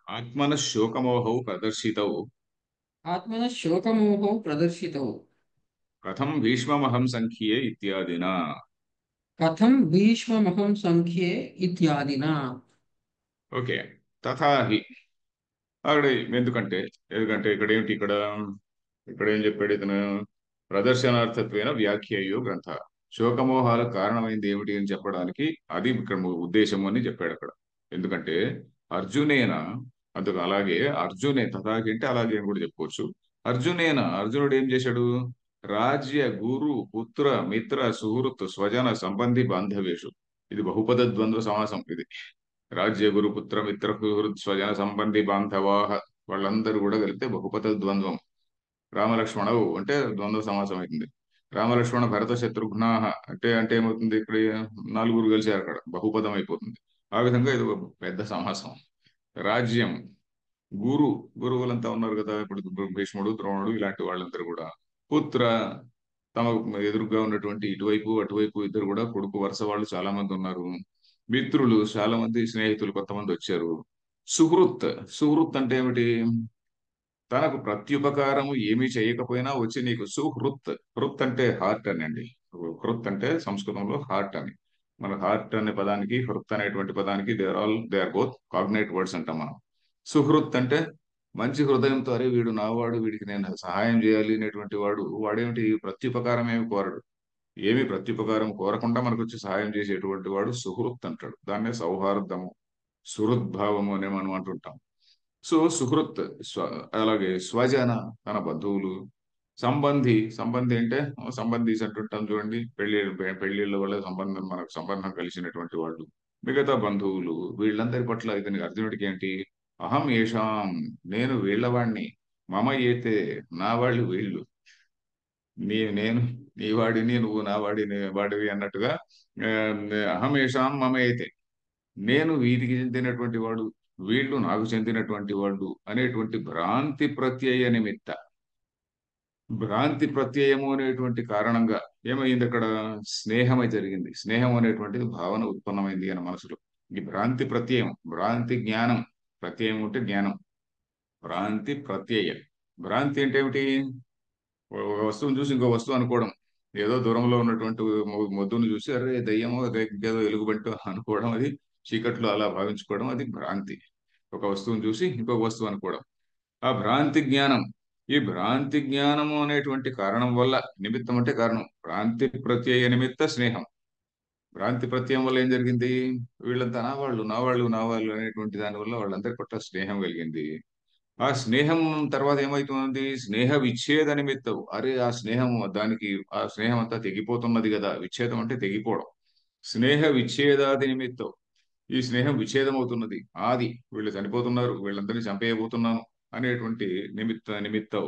ఆత్మన శోకమోహౌ ప్రదర్శితౌ ఆత్మన శోకమోహౌ ప్రదర్శితౌ కథం భీష్మమహం సంఖ్యే ఇత్యాదినా. కథం భీష్మమహం సంఖ్యే ఇత్యాదినా. ఓకే. తథాహి అక్కడ ఎందుకంటే, ఎందుకంటే ఇక్కడ ఏమిటి, ఇక్కడ ఇక్కడ ఏం చెప్పాడు ఇతను? ప్రదర్శనార్థత్వేన వ్యాఖ్యేయో గ్రంథ. శోకమోహాలకు కారణమైంది ఏమిటి అని చెప్పడానికి అది ఇక్కడ ఉద్దేశము అని చెప్పాడు అక్కడ. ఎందుకంటే అర్జునేన, అందుకు అలాగే అర్జునే తథాకి అంటే అలాగే అని కూడా చెప్పుకోవచ్చు. అర్జునేన, అర్జునుడు ఏం చేశాడు? రాజ్య గురు పుత్ర మిత్ర సుహృత్ స్వజన సంబంధి బాంధవేషు. ఇది బహుపద ద్వంద్వ సమాసం ఇది. రాజ్య గురు పుత్ర మిత్ర సుహృత్ స్వజన సంబంధి బాంధవాహ, వాళ్ళందరూ కూడా కలిపితే బహుపద ద్వంద్వం. రామలక్ష్మణవు అంటే ద్వంద్వ సమాసం అవుతుంది. రామలక్ష్మణ భరత శత్రుఘ్నాహ అంటే అంటే ఏమవుతుంది? ఇక్కడ నలుగురు కలిసారు, అక్కడ బహుపదం అయిపోతుంది. ఆ విధంగా ఇది ఒక పెద్ద సమాసం. రాజ్యం, గురు, గురువులంతా ఉన్నారు కదా ఇప్పుడు, భీష్ముడు ద్రోణుడు ఇలాంటి వాళ్ళందరూ కూడా. పుత్ర, తమ ఎదురుగా ఉన్నటువంటి ఇటువైపు అటువైపు ఇద్దరు కూడా కొడుకు వరుస వాళ్ళు చాలా మంది ఉన్నారు. మిత్రులు చాలా మంది, స్నేహితులు కొంతమంది వచ్చారు. సుహృత్, సుహృత్ అంటే ఏమిటి? తనకు ప్రత్యుపకారము ఏమీ చేయకపోయినా వచ్చి నీకు సుహృత్. హృత్ అంటే హార్ట్ అని అండి. హృత్ అంటే సంస్కృతంలో హార్ట్ అని. మన హార్ట్ అనే పదానికి హృత్ అనేటువంటి పదానికి దే ఆర్ బోత్ కాగ్నేట్ వర్డ్స్ అంటాం మనం. సుహృత్ అంటే మంచి హృదయంతో, అరే వీడు నావాడు, వీడికి నేను సహాయం చేయాలి అనేటువంటి వాడు. వాడేమిటి? ప్రత్యుపకారం ఏమి కోరడు. ఏమి ప్రత్యుపకారం కోరకుండా మనకు వచ్చి సహాయం చేసేటువంటి వాడు సుహృత్ అంటాడు. దాన్నే సౌహార్దము, సుహృద్భావము అనే మనం అంటుంటాం. సో సుహృత్, అలాగే స్వజన, తన బంధువులు. సంబంధి, సంబంధి అంటే సంబంధీస్ అంటుంటాం చూడండి, పెళ్లిళ్ళ వల్ల సంబంధం, మనకు సంబంధం కలిసినటువంటి వాళ్ళు. మిగతా బంధువులు, వీళ్ళందరి పట్ల ఇతనికి అర్జునుడికి ఏంటి? అహం ఏషాం, నేను వీళ్ళవాణ్ణి. మమ ఏతే, నా వాళ్ళు వీళ్ళు. నేను నీ వాడిని, నువ్వు నా వాడిని వాడివి అన్నట్టుగా. ఆ, అహం ఏషాం మమ ఏతే, నేను వీరికి చెందినటువంటి వాడు, వీళ్ళు నాకు చెందినటువంటి వాళ్ళు అనేటువంటి భ్రాంతి ప్రత్యయ నిమిత్త. భ్రాంతి ప్రత్యయము అనేటువంటి కారణంగా ఏమైంది అక్కడ? స్నేహమై జరిగింది. స్నేహం అనేటువంటిది భావన ఉత్పన్నమైంది అని మనసులో. ఈ భ్రాంతి ప్రత్యయం, భ్రాంతి జ్ఞానం. ప్రత్యయం అంటే జ్ఞానం. భ్రాంతి ప్రత్యయం. భ్రాంతి అంటే ఏమిటి? ఒక వస్తువును చూసి ఇంకో వస్తువు అనుకోవడం. ఏదో దూరంలో ఉన్నటువంటి మొద్దును చూసి అరే దయ్యమో ఏదో ఎలుగుబంటో అనుకోవడం, అది చీకట్లో అలా భావించుకోవడం, అది భ్రాంతి. ఒక వస్తువును చూసి ఇంకొక వస్తువు అనుకోవడం, ఆ భ్రాంతి జ్ఞానం. ఈ భ్రాంతి జ్ఞానము అనేటువంటి కారణం వల్ల, నిమిత్తం అంటే కారణం, భ్రాంతి ప్రత్యయ నిమిత్త స్నేహం. భ్రాంతి ప్రత్యయం వల్ల ఏం జరిగింది? వీళ్ళంతా నా వాళ్ళు, నా వాళ్ళు, నా వాళ్ళు అనేటువంటి దాని వల్ల వాళ్ళందరి పట్ల స్నేహం కలిగింది. ఆ స్నేహం తర్వాత ఏమైతుంది? స్నేహ విచ్ఛేద నిమిత్తం. అరే ఆ స్నేహం, దానికి ఆ స్నేహం అంతా తెగిపోతున్నది కదా. విచ్ఛేదం అంటే తెగిపోవడం. స్నేహ విచ్ఛేదాది నిమిత్తం. ఈ స్నేహం విచ్ఛేదం అవుతున్నది. ఆది, వీళ్ళు చనిపోతున్నారు, వీళ్ళందరినీ చంపేయబోతున్నాను అనేటువంటి నిమిత్తం.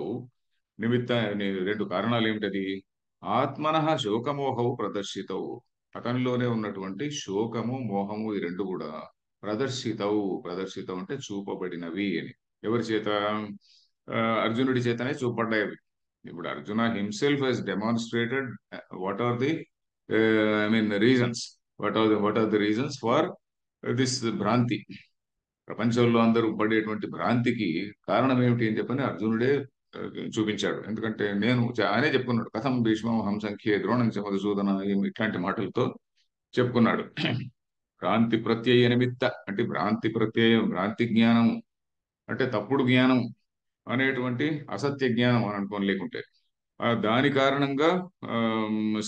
రెండు కారణాలు ఏమిటది? ఆత్మనః శోకమోహవు ప్రదర్శితవు. అతనిలోనే ఉన్నటువంటి శోకము మోహము, ఈ రెండు కూడా ప్రదర్శితవు. ప్రదర్శితం అంటే చూపబడినవి అని. ఎవరి చేత? అర్జునుడి చేతనే చూపబడ్డాయి అవి. ఇప్పుడు Arjuna himself he's demonstrated what are the I mean reasons. What are the reasons for this భ్రాంతి? ప్రపంచంలో అందరూ పడేటువంటి భ్రాంతికి కారణం ఏమిటి అని చెప్పని అర్జునుడే చూపించాడు. ఎందుకంటే ఆయనే చెప్పుకున్నాడు, కథం భీష్మం హంసంఖ్యే ద్రోణం చ మధుసూదన, ఇట్లాంటి మాటలతో చెప్పుకున్నాడు. భ్రాంతి ప్రత్యయ నిమిత్త అంటే భ్రాంతి ప్రత్యయం, భ్రాంతి జ్ఞానం అంటే తప్పుడు జ్ఞానం అనేటువంటి అసత్య జ్ఞానం అని అనుకోని లేకుంటే దాని కారణంగా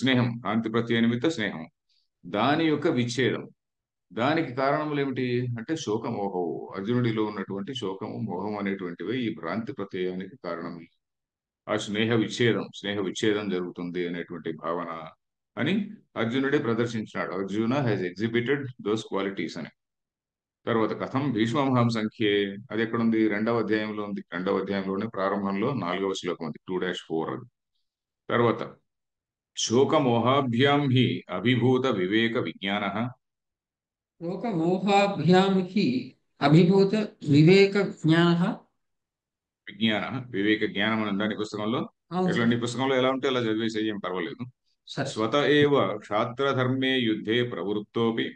స్నేహం, భ్రాంతి ప్రత్యయ నిమిత్త స్నేహం, దాని యొక్క విచ్ఛేదం. దానికి కారణములు ఏమిటి అంటే శోకమోహం. అర్జునుడిలో ఉన్నటువంటి శోకము మోహం అనేటువంటివి ఈ భ్రాంతి ప్రత్యయానికి కారణం. ఆ స్నేహ విచ్ఛేదం జరుగుతుంది అనేటువంటి భావన అని అర్జునుడే ప్రదర్శించినాడు. Arjuna has exhibited those qualities అని. తర్వాత కథం భీష్మహం సంఖ్యే, అది ఎక్కడుంది? 2వ అధ్యాయంలో ఉంది. 2వ అధ్యాయంలోనే ప్రారంభంలో 4వ శ్లోకం ఉంది, 2-4 అది. తర్వాత శోకమోహాభ్యాం హి అభిభూత వివేక విజ్ఞాన. శోకమోహాభ్యాం హి అభిభూత వివేక జ్ఞానః. వివేక జ్ఞానం అని ఉందా నీ పుస్తకంలో? అవును ఎట్లా సార్. నీ పుస్తకంలో ఎలా ఉంటే అలా చదివేసి ఏం పర్వాలేదు. సరే. స్వత ఏవ క్షాత్రధర్మే యుద్ధే ప్రవృత్తోపి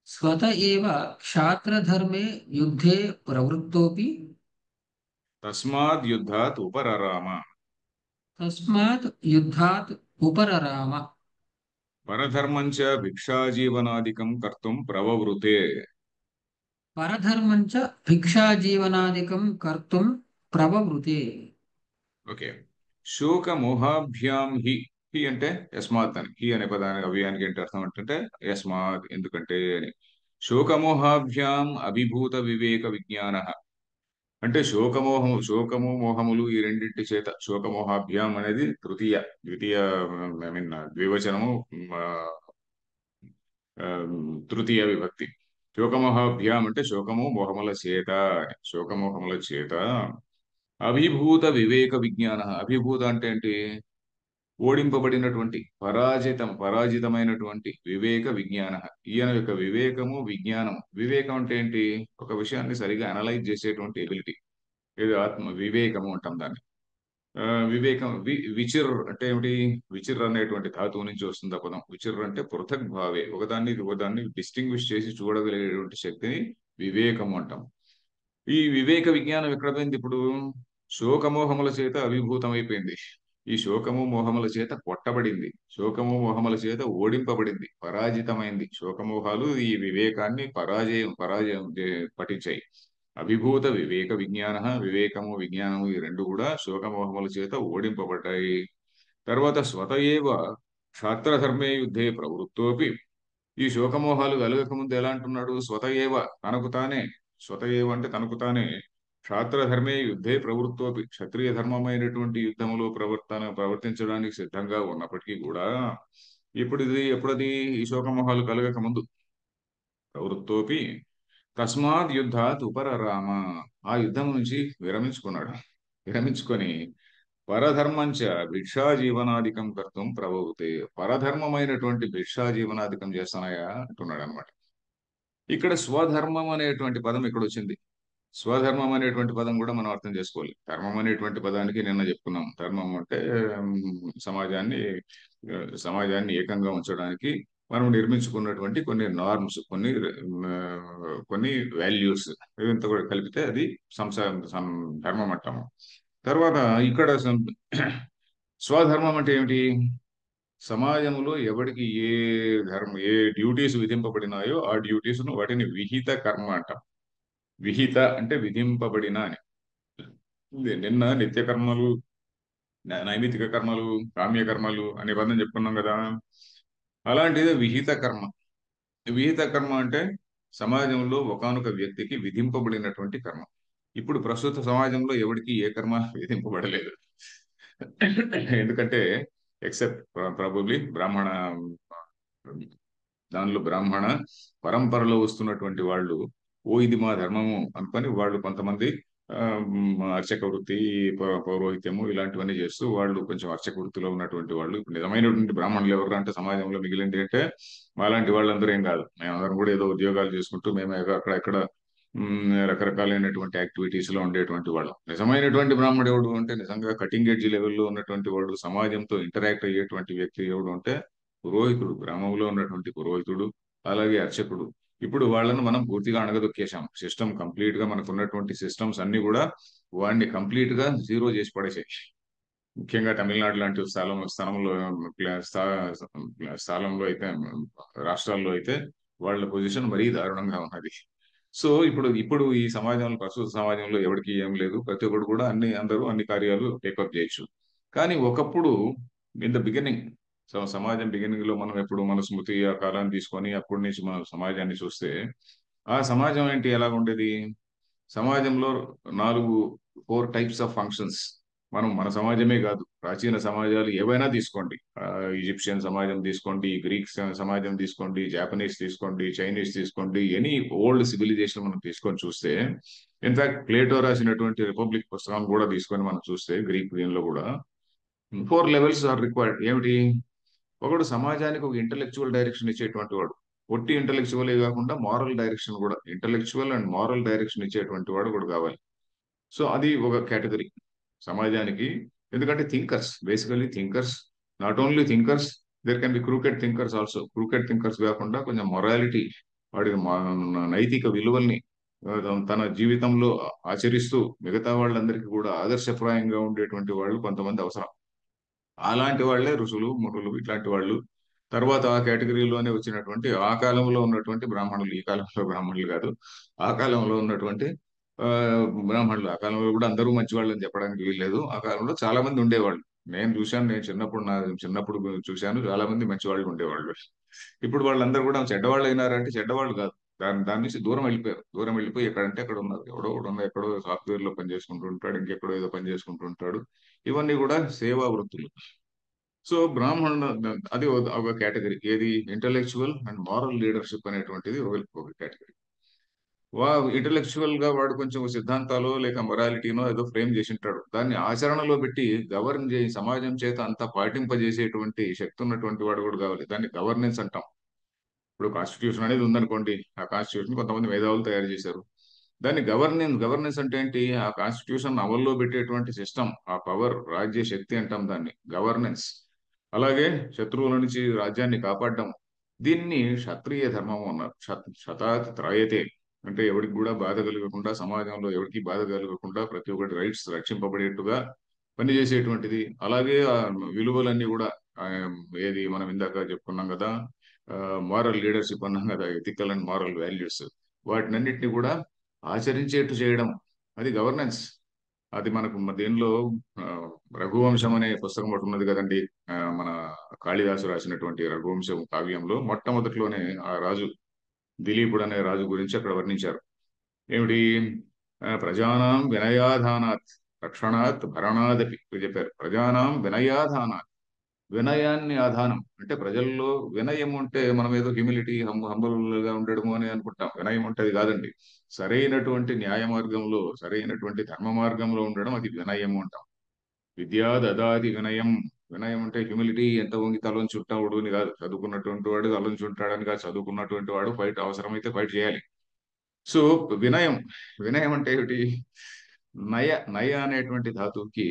స్వత ఏవ క్షాత్రధర్మే యుద్ధే ప్రవృత్తోపి తస్మాద్ యుద్ధాత్ ఉపరరామ. తస్మాత్ యుద్ధాత్ ఉపరరామ. పరధర్మంచ భిక్షాజీవనాదికం కర్తుం ప్రవవృతే. పరధర్మం చ భిక్షాజీవనాదికం కర్తుం ప్రవవృతే. ఓకే. శోకమోహాభ్యాం హి, హి అంటే యస్మాత్ అని. హి అనే పదానికి అవ్యయానికి ఏంటి అర్థం అంటే యస్మాత్, ఎందుకంటే అని. శోకమోహాభ్యాం అభిభూత వివేక విజ్ఞాన అంటే శోకము మోహములు ఈ రెండింటి చేత, శోకమోహాభ్యాం అనేది ద్వితీయ ఐ మీన్ ద్వివచనము, ఆ, ఆ, తృతీయ విభక్తి. శోకమోహాభ్యాం అంటే శోకము మోహముల చేత అని. శోకమోహముల చేత అభిభూత వివేక విజ్ఞాన. అభిభూత అంటే ఏంటి? ఓడింపబడినటువంటి, పరాజితమైనటువంటి వివేక విజ్ఞాన. ఈయన యొక్క వివేకము విజ్ఞానం. వివేకం అంటే ఏంటి? ఒక విషయాన్ని సరిగా అనలైజ్ చేసేటువంటి ఎబిలిటీ. ఇది ఆత్మ వివేకము అంటాం దాన్ని. ఆ, వివేకం విచిర్ అంటే ఏమిటి? విచిర్ అనేటువంటి ధాతువు నుంచి వస్తుంది ఆ పదం. విచిర్ అంటే పృథక్ భావే, ఒకదాన్ని డిస్టింగ్విష్ చేసి చూడగలిగేటువంటి శక్తిని వివేకము అంటాం. ఈ వివేక విజ్ఞానం ఎక్కడ పోయింది ఇప్పుడు? శోకమోహముల చేత అభిభూతం అయిపోయింది. ఈ శోకము మోహముల చేత కొట్టబడింది. శోకము మోహముల చేత ఓడింపబడింది, పరాజితమైంది. శోకమోహాలు ఈ వివేకాన్ని పరాజయం పట్టించాయి. అభిభూత వివేక విజ్ఞాన, వివేకము విజ్ఞానము ఈ రెండు కూడా శోకమోహముల చేత ఓడింపబడ్డాయి. తర్వాత స్వతయేవ క్షాత్రధర్మే యుద్ధే ప్రవృత్తోపి, ఈ శోకమోహాలు వెలగక ముందు ఎలా అంటున్నాడు? స్వతయేవ, తనకు తానే. స్వతయేవ అంటే తనకు తానే. క్షాత్రధర్మే యుద్ధే ప్రవృత్తోపి, క్షత్రియ ధర్మమైనటువంటి యుద్ధములో ప్రవర్తించడానికి సిద్ధంగా ఉన్నప్పటికీ కూడా ఎప్పుడది? ఈ శోకమోహాలు కలగక ముందు. ప్రవృత్తోపి తస్మాత్ యుద్ధాత్ ఉపరరామ, ఆ యుద్ధం నుంచి విరమించుకున్నాడు. విరమించుకొని పరధర్మంచ భిక్షాజీవనాధికం కర్తం ప్రవృతే, పరధర్మమైనటువంటి భిక్షాజీవనాధికం చేస్తానయా అంటున్నాడు అనమాట. ఇక్కడ స్వధర్మం అనేటువంటి పదం ఇక్కడ వచ్చింది. స్వధర్మం అనేటువంటి పదం కూడా మనం అర్థం చేసుకోవాలి. ధర్మం అనేటువంటి పదానికి నిన్న చెప్పుకున్నాం. ధర్మం అంటే సమాజాన్ని సమాజాన్ని ఏకంగా ఉంచడానికి మనం నిర్మించుకున్నటువంటి కొన్ని నార్మ్స్, కొన్ని వాల్యూస్, ఇదంతా కూడా కలిపితే అది ధర్మం అంటాము. తర్వాత ఇక్కడ స్వధర్మం అంటే ఏమిటి? సమాజంలో ఎవరికి ఏ డ్యూటీస్ విధింపబడినాయో ఆ డ్యూటీస్ ను, వాటిని విహిత కర్మ అంటాం. విహిత అంటే విధింపబడిన అని. నిన్న నిత్య కర్మలు, నైమిత్తిక కర్మలు, కామ్య కర్మలు అనే పదం చెప్పుకున్నాం కదా. అలాంటిదే విహిత కర్మ. విహిత కర్మ అంటే సమాజంలో ఒకానొక వ్యక్తికి విధింపబడినటువంటి కర్మ. ఇప్పుడు ప్రస్తుత సమాజంలో ఎవరికి ఏ కర్మ విధింపబడలేదు. ఎందుకంటే ఎక్సెప్ట్ ప్రాబబ్లీ దానిలో బ్రాహ్మణ పరంపరలో వస్తున్నటువంటి వాళ్ళు, ఇది మా ధర్మము అనుకొని వాళ్ళు కొంతమంది అర్చక వృత్తి, పౌరోహిత్యము ఇలాంటివన్నీ చేస్తూ వాళ్ళు కొంచెం అర్చక వృత్తిలో ఉన్నటువంటి వాళ్ళు. ఇప్పుడు నిజమైనటువంటి బ్రాహ్మణులు ఎవరు అంటే సమాజంలో మిగిలింది అంటే మాలాంటి వాళ్ళందరూ ఏం కాదు. మేమందరం కూడా ఏదో ఉద్యోగాలు చేసుకుంటూ మేము అక్కడెక్కడ రకరకాలైనటువంటి యాక్టివిటీస్ లో ఉండేటువంటి వాళ్ళం. నిజమైనటువంటి బ్రాహ్మణుడు ఎవడు అంటే నిజంగా కటింగ్ ఎడ్జ్ లెవెల్లో ఉన్నటువంటి వాడు, సమాజంతో ఇంటరాక్ట్ అయ్యేటువంటి వ్యక్తి ఎవడు అంటే పురోహితుడు. గ్రామంలో ఉన్నటువంటి పురోహితుడు, అలాగే అర్చకుడు. ఇప్పుడు వాళ్ళను మనం పూర్తిగా అణగదొక్కేశాం. సిస్టమ్ కంప్లీట్ గా మనకు ఉన్నటువంటి సిస్టమ్స్ అన్ని కూడా వాడిని కంప్లీట్ గా జీరో చేసి పడేసాయి. ముఖ్యంగా తమిళనాడు లాంటి స్థలంలో స్థలంలో అయితే, రాష్ట్రాల్లో అయితే వాళ్ళ పొజిషన్ మరీ దారుణంగా ఉన్నది. సో ఇప్పుడు ఈ సమాజంలో, ప్రస్తుత సమాజంలో ఎవరికి ఏం లేదు, ప్రతి ఒక్కరు కూడా అందరూ అన్ని కార్యాలు టేకప్ చేయొచ్చు. కానీ ఒకప్పుడు ఇన్ ద బిగినింగ్, సమాజం బిగినింగ్ లో మనం ఎప్పుడు మన స్మృతి ఆ కాలాన్ని తీసుకొని అప్పటి నుంచి మనం సమాజాన్ని చూస్తే, ఆ సమాజం ఏంటి ఎలా ఉండేది? సమాజంలో 4 4 టైప్స్ ఆఫ్ ఫంక్షన్స్. మన సమాజమే కాదు, ప్రాచీన సమాజాలు ఏవైనా తీసుకోండి, ఈజిప్షియన్ సమాజం తీసుకోండి, గ్రీక్ సమాజం తీసుకోండి, జాపనీస్ తీసుకోండి, చైనీస్ తీసుకోండి, ఎనీ ఓల్డ్ సివిలైజేషన్ మనం తీసుకొని చూస్తే, ఇన్ఫాక్ట్ ప్లేటో రాసినటువంటి రిపబ్లిక్ పుస్తకం కూడా తీసుకొని మనం చూస్తే, గ్రీక్ దీనిలో కూడా 4 లెవెల్స్ ఆర్ రిక్వైర్డ్. ఏమిటి? ఒకడు సమాజానికి ఒక ఇంటలెక్చువల్ డైరెక్షన్ ఇచ్చేటువంటి వాడు, ఒట్టి ఇంటలెక్చువలే కాకుండా మారల్ డైరెక్షన్ కూడా, ఇంటలెక్చువల్ అండ్ మారల్ డైరెక్షన్ ఇచ్చేటువంటి వాడు కూడా కావాలి. సో అది ఒక కేటగిరీ సమాజానికి. ఎందుకంటే thinkers, basically thinkers, not only thinkers, there can be crooked thinkers also. Crooked thinkers కాకుండా కొంచెం మొరాలిటీ, వాడి నైతిక విలువల్ని తన జీవితంలో ఆచరిస్తూ మిగతా వాళ్ళందరికీ కూడా ఆదర్శప్రాయంగా ఉండేటువంటి వాళ్ళు కొంతమంది అవసరం. అలాంటి వాళ్ళే ఋషులు, మునులు, ఇట్లాంటి వాళ్ళు. తర్వాత ఆ కేటగిరీలోనే వచ్చినటువంటి ఆ కాలంలో ఉన్నటువంటి బ్రాహ్మణులు, ఈ కాలంలో బ్రాహ్మణులు కాదు, ఆ కాలంలో ఉన్నటువంటి ఆ బ్రాహ్మణులు. ఆ కాలంలో కూడా అందరూ మంచి వాళ్ళు అని చెప్పడానికి వీల్లేదు. ఆ కాలంలో చాలా మంది ఉండేవాళ్ళు. నేను చూశాను, నా చిన్నప్పుడు చూశాను, చాలా మంది మంచి వాళ్ళు ఉండేవాళ్ళు. ఇప్పుడు వాళ్ళందరూ కూడా చెడ్డవాళ్ళు అయినారంటే చెడ్డవాళ్ళు కాదు, దాని నుంచి దూరం వెళ్ళిపోయారు. దూరం వెళ్ళిపోయి ఎక్కడంటే అక్కడ ఉన్నారు. ఎవడో ఒకడు ఎక్కడో సాఫ్ట్వేర్ లో పని చేసుకుంటూ ఉంటాడు, ఇంకెక్కడో ఏదో పని చేసుకుంటూ ఉంటాడు. ఇవన్నీ కూడా సేవా వృత్తులు. సో బ్రాహ్మణ, అది ఒక కేటగిరీ. ఏది? ఇంటలెక్చువల్ అండ్ మారల్ లీడర్షిప్ అనేటువంటిది ఒక కేటగిరీ. ఇంటలెక్చువల్ గా వాడు కొంచెం సిద్ధాంతాలు లేక మొరాలిటీనో ఏదో ఫ్రేమ్ చేసి ఉంటాడు, దాన్ని ఆచరణలో పెట్టి గవర్న్ చేసి సమాజం చేత అంతా పాటింపజేసేటువంటి శక్తి ఉన్నటువంటి వాడు కూడా కావాలి. దాన్ని గవర్నెన్స్ అంటాం. ఇప్పుడు కాన్స్టిట్యూషన్ అనేది ఉందనుకోండి, ఆ కాన్స్టిట్యూషన్ కొంతమంది మేధావులు తయారు చేశారు. దాన్ని గవర్నెన్స్ అంటే ఏంటి? ఆ కాన్స్టిట్యూషన్ అమల్లో పెట్టేటువంటి సిస్టమ్, ఆ పవర్, రాజ్య శక్తి అంటాం దాన్ని గవర్నెన్స్. అలాగే శత్రువుల నుంచి రాజ్యాన్ని కాపాడడం, దీన్ని క్షత్రియ ధర్మం అన్నారు. శతాత్ త్రాయతే, అంటే ఎవరికి కూడా బాధ కలగకుండా, సమాజంలో ఎవరికి బాధ కలగకుండా ప్రతి ఒక్కటి రైట్స్ రక్షింపబడేట్టుగా పనిచేసేటువంటిది. అలాగే ఆ విలువలన్నీ కూడా, ఆ, ఏది మనం ఇందాక చెప్పుకున్నాం కదా, మారల్ లీడర్షిప్ అన్నాం కదా, ఎథికల్ అండ్ మారల్ వాల్యూస్, వాటినన్నిటిని కూడా ఆచరించేట్టు చేయడం, అది గవర్నెన్స్. అది మనకు దీనిలో ఆ, రఘువంశం అనే పుస్తకం ఒకటి ఉన్నది కదండి. మన కాళిదాసు రాసినటువంటి రఘువంశం కావ్యంలో మొట్టమొదటిలోనే ఆ రాజు, దిలీపుడు అనే రాజు గురించి అక్కడ వర్ణించారు. ఏమిటి? ప్రజానాం వినయాధానాత్ రక్షణాత్ భరణాదపి చెప్పారు. ప్రజానాం వినయాధానాత్, వినయాన్ని ఆధానం అంటే ప్రజల్లో వినయం అంటే మనం ఏదో హ్యూమిలిటీ, హంబల్ గా ఉండడము అని అనుకుంటాం. వినయం అంటే అది కాదండి. సరైనటువంటి న్యాయ మార్గంలో, సరైనటువంటి ధర్మ మార్గంలో ఉండడం, అది వినయము అంటాం. విద్యా దదాది వినయం. వినయం అంటే హ్యూమిలిటీ, ఎంత వంగి తలంచి ఉంటాడు అని కాదు. చదువుకున్నటువంటి వాడు తలంచి ఉంటాడని కాదు, చదువుకున్నటువంటి వాడు ఫైట్ అవసరమైతే ఫైట్ చేయాలి. సో వినయం, వినయం అంటే ఏమిటి? నయ, నయ అనేటువంటి ధాతువుకి,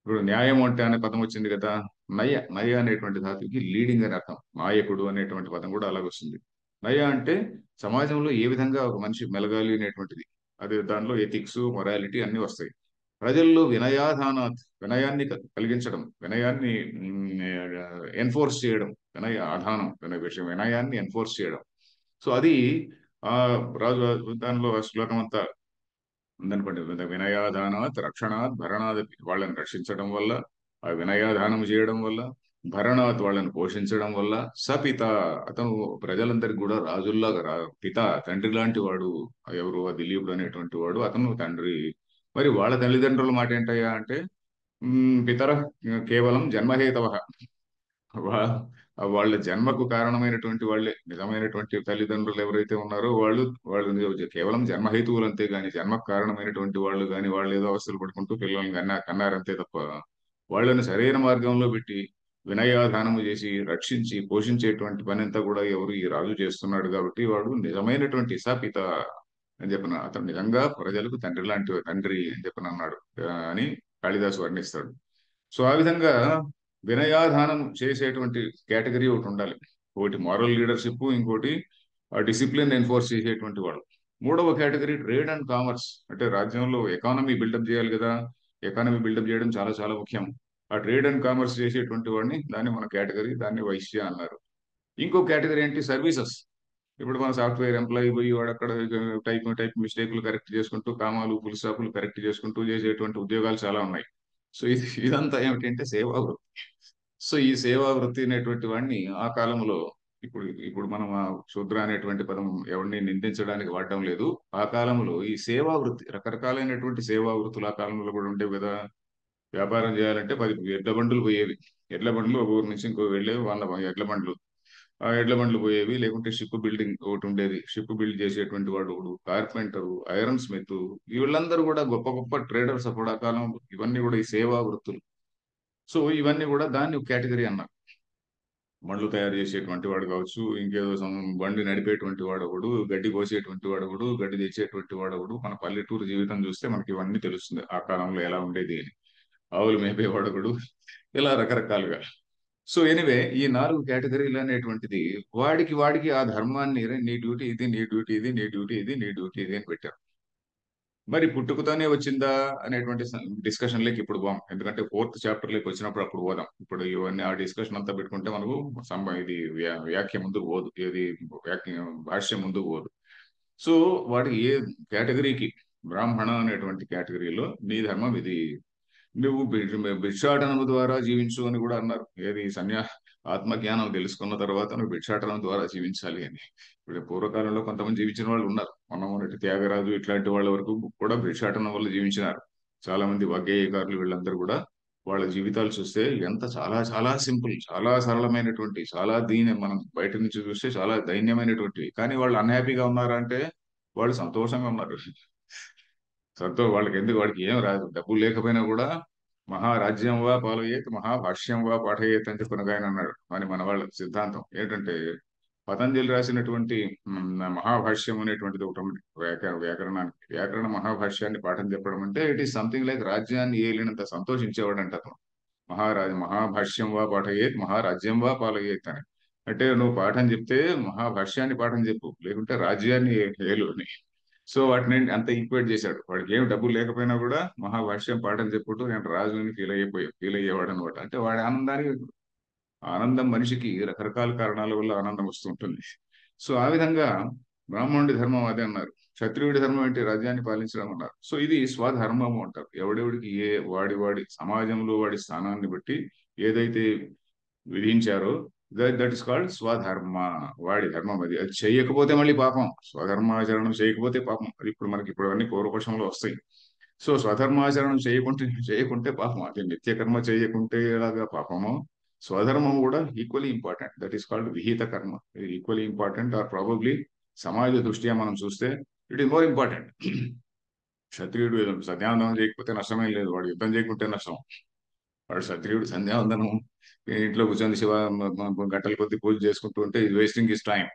ఇప్పుడు న్యాయం అంటే అనే పదం వచ్చింది కదా, నయ, నయ అనేటువంటి ధాతువుకి లీడింగ్ అని అర్థం. నాయకుడు అనేటువంటి పదం కూడా అలాగే వస్తుంది. నయ అంటే సమాజంలో ఏ విధంగా ఒక మనిషి మెలగాలి అనేటువంటిది. అది దానిలో ఎథిక్స్, మొరాలిటీ అన్ని వస్తాయి. ప్రజల్లో వినయాధానాత్, వినయాన్ని కలిగించడం, వినయాన్ని ఎన్ఫోర్స్ చేయడం, వినయ ఆధానం, వినయాన్ని ఎన్ఫోర్స్ చేయడం. సో అది ఆ రాజు దానిలో శ్లోకం అంతా ఉందనుకోండి. వినయాదానాత్ రక్షణాత్ భరణాద్, వాళ్ళని రక్షించడం వల్ల, ఆ వినయాదానం చేయడం వల్ల, భరణాత్ వాళ్ళని పోషించడం వల్ల, సపిత, అతను ప్రజలందరికీ కూడా రాజుల్లాగా, పిత తండ్రి లాంటి వాడు. ఎవరు? ఆ దిలీపుడు అనేటువంటి వాడు, అతను తండ్రి. మరి వాళ్ళ తల్లిదండ్రుల మాట ఏంటయ్యా అంటే, పితర కేవలం జన్మహేతవ, వా- వాళ్ళ జన్మకు కారణమైనటువంటి వాళ్ళే నిజమైనటువంటి తల్లిదండ్రులు ఎవరైతే ఉన్నారో వాళ్ళు, కేవలం జన్మహేతువులు అంతే గాని, జన్మకు కారణమైనటువంటి వాళ్ళు గాని, వాళ్ళు ఏదో అవస్థలు పడుకుంటూ పిల్లల్ని కన్నారంతే తప్ప, వాళ్ళని సరైన మార్గంలో పెట్టి వినయాధానము చేసి రక్షించి పోషించేటువంటి పని అంతా కూడా ఎవరు? ఈ రాజు చేస్తున్నాడు. కాబట్టి వాడు నిజమైనటువంటి ఇసాపిత అని చెప్పిన, అతను నిజంగా ప్రజలకు తండ్రి లాంటి తండ్రి అని చెప్పిన అన్నాడు అని కాళిదాసు వర్ణిస్తాడు. సో ఆ విధంగా వినయాధానం చేసేటువంటి కేటగిరీ ఒకటి ఉండాలి. ఒకటి మారల్ లీడర్షిప్, ఇంకోటి ఆ డిసిప్లిన్ ఎన్ఫోర్స్ చేసేటువంటి వాళ్ళు. మూడవ కేటగిరీ ట్రేడ్ అండ్ కామర్స్. అంటే రాజ్యంలో ఎకానమీ బిల్డప్ చేయాలి కదా, ఎకానమీ బిల్డప్ చేయడం చాలా చాలా ముఖ్యం. ఆ ట్రేడ్ అండ్ కామర్స్ చేసేటువంటి వాడిని దాన్ని మన కేటగిరీ, దాన్ని వైశ్య అన్నారు. ఇంకో కేటగిరీ ఏంటి, సర్వీసెస్. ఇప్పుడు మన సాఫ్ట్వేర్ ఎంప్లాయీ పోయి వాడు అక్కడ టైప్ టైప్ మిస్టేక్లు కరెక్ట్ చేసుకుంటూ, కామాలు ఫుల్ స్టాప్లు కరెక్ట్ చేసుకుంటూ చేసేటువంటి ఉద్యోగాలు చాలా ఉన్నాయి. సో ఇదంతా ఏమిటంటే సేవా వృత్తి. సో ఈ సేవా వృత్తి అనేటువంటి వాడిని ఆ కాలంలో, ఇప్పుడు మనం ఆ శూద్ర అనేటువంటి పదం ఎవరిని నిందించడానికి వాడటం లేదు. ఆ కాలంలో ఈ సేవా వృత్తి, రకరకాలైనటువంటి సేవా వృత్తులు ఆ కాలంలో కూడా ఉండేవి కదా. వ్యాపారం చేయాలంటే 10 ఎడ్ల బండ్లు పోయేవి. ఎడ్ల బండ్లు ఒక ఊరు నుంచి ఇంకో వెళ్ళేవి, 100 ఎడ్ల బండ్లు. ఆ ఎడ్ల బండ్లు పోయేవి. లేకుంటే షిప్ బిల్డింగ్ ఒకటి ఉండేది, షిప్ బిల్డ్ చేసేటువంటి వాడు ఒకడు, కార్పెంటరు, ఐరన్ స్మిత్, వీళ్ళందరూ కూడా గొప్ప గొప్ప ట్రేడర్స్ అప్పుడు ఆ కాలం. ఇవన్నీ కూడా ఈ సేవా వృత్తులు. సో ఇవన్నీ కూడా దాన్ని కేటగిరీ అన్నారు. బండ్లు తయారు చేసేటువంటి వాడు కావచ్చు, ఇంకేదో బండి నడిపేటువంటి వాడు ఒకడు, గడ్డి కోసేటువంటి వాడు ఒకడు, గడ్డి తెచ్చేటువంటి వాడు ఒకడు. మన పల్లెటూరు జీవితం చూస్తే మనకి ఇవన్నీ తెలుస్తుంది ఆ కాలంలో ఎలా ఉండేది అని. ఆవులు మేపేవాడు ఒకడు, ఇలా రకరకాలుగా. సో ఎనివే, ఈ 4 కేటగిరీలు అనేటువంటిది వాడికి వాడికి ఆ ధర్మాన్ని, నీ డ్యూటీ ఇది, నీ డ్యూటీ ఇది, నీ డ్యూటీ ఇది, నీ డ్యూటీ ఇది అని పెట్టారు. మరి పుట్టుకతోనే వచ్చిందా అనేటువంటి డిస్కషన్ లేకి ఇప్పుడు పోం. ఎందుకంటే 4th చాప్టర్ లోకి వచ్చినప్పుడు అప్పుడు పోదాం. ఇప్పుడు ఇవన్నీ ఆ డిస్కషన్ అంతా పెట్టుకుంటే మనకు ఇది వ్యాఖ్య ముందుకు పోదు, ఏది భాష్యం ముందుకు పోదు. సో వాడికి ఏ కేటగిరీకి, బ్రాహ్మణ అనేటువంటి కేటగిరీలో నీ ధర్మం ఇది, నువ్వు భిక్షాటనము ద్వారా జీవించు అని కూడా అన్నారు. ఏది ఆత్మజ్ఞానం తెలుసుకున్న తర్వాత నువ్వు భిక్షాటనం ద్వారా జీవించాలి అని. ఇప్పుడు పూర్వకాలంలో కొంతమంది జీవించిన వాళ్ళు ఉన్నారు. మొన్నటి త్యాగరాజు ఇట్లాంటి వాళ్ళ వరకు కూడా భిక్షాటనం వల్ల జీవించినారు. చాలా మంది వాగ్గేయకారులు వీళ్ళందరూ కూడా వాళ్ళ జీవితాలు చూస్తే ఎంత చాలా చాలా సింపుల్, చాలా సరళమైనటువంటి, చాలా మనం బయట నుంచి చూస్తే చాలా దైన్యమైనటువంటివి. కానీ వాళ్ళు అన్హ్యాపీగా ఉన్నారా అంటే వాళ్ళు సంతోషంగా ఉన్నారు. వాళ్ళకి ఎందుకు, వాడికి ఏం రాదు, డబ్బులు లేకపోయినా కూడా మహారాజ్యం వా పాలయేత్, మహాభాష్యం వా పాఠయేత్ అని చెప్పిన ఆయన అన్నాడు. అని మన వాళ్ళ సిద్ధాంతం ఏంటంటే, పతంజలి రాసినటువంటి మహాభాష్యం అనేటువంటిది ఒకటి ఉంది. వ్యాకరణానికి, వ్యాకరణ మహాభాష్యాన్ని పాఠం చెప్పడం అంటే ఇట్ ఈస్ సంథింగ్ లైక్ రాజ్యాన్ని ఏలినంత సంతోషించేవాడు అంట అతను. మహాభాష్యం వా పాఠయేత్, మహారాజ్యం వా పాలయేత్ అని. అంటే నువ్వు పాఠం చెప్తే మహాభాష్యాన్ని పాఠం చెప్పు, లేకుంటే రాజ్యాన్ని ఏలు అని. సో వాటిని అంత ఈక్వేట్ చేశాడు. వాడికి ఏం డబ్బులు లేకపోయినా కూడా మహాభాష్యం పాఠం చెప్పుకుంటూ నేను రాజుని ఫీల్ అయ్యేవాడు అనమాట. అంటే వాడి ఆనందం మనిషికి రకరకాల కారణాల వల్ల ఆనందం వస్తుంటుంది. సో ఆ విధంగా బ్రాహ్మణుడి ధర్మం అదే అన్నారు. క్షత్రియుడి ధర్మం అంటే రాజ్యాన్ని పాలించడం అన్నారు. సో ఇది స్వధర్మము అంటారు. ఎవడెవడికి వాడి సమాజంలో వాడి స్థానాన్ని బట్టి ఏదైతే విధించారో దట్ ఇస్ కాల్డ్ స్వధర్మ. వాడి ధర్మం అది. అది చేయకపోతే మళ్ళీ పాపం. స్వధర్మాచరణం చేయకపోతే పాపం. అది ఇప్పుడు అన్ని పూర్వపక్షంలో వస్తాయి. సో స్వధర్మాచరణం చేయకుంటే పాపం. అది నిత్యకర్మ చేయకుంటే ఎలాగా పాపమో, స్వధర్మం కూడా equally important. That is called విహిత కర్మ. ఇది ఈక్వలీ ఇంపార్టెంట్, ఆర్ ప్రాబబ్లీ సమాజ దృష్ట్యా మనం చూస్తే ఇట్ ఈస్ మోర్ ఇంపార్టెంట్. క్షత్రియుడు సంధ్యావందనం చేయకపోతే నష్టమేం లేదు, వాడు యుద్ధం చేయకుంటే నష్టం. వాడు క్షత్రియుడు సంధ్యావందనం ఇంట్లో కూర్చొని గంటల కొద్ది పూజ చేసుకుంటూ ఉంటే ఇది వేస్టింగ్ ఇస్ టైం.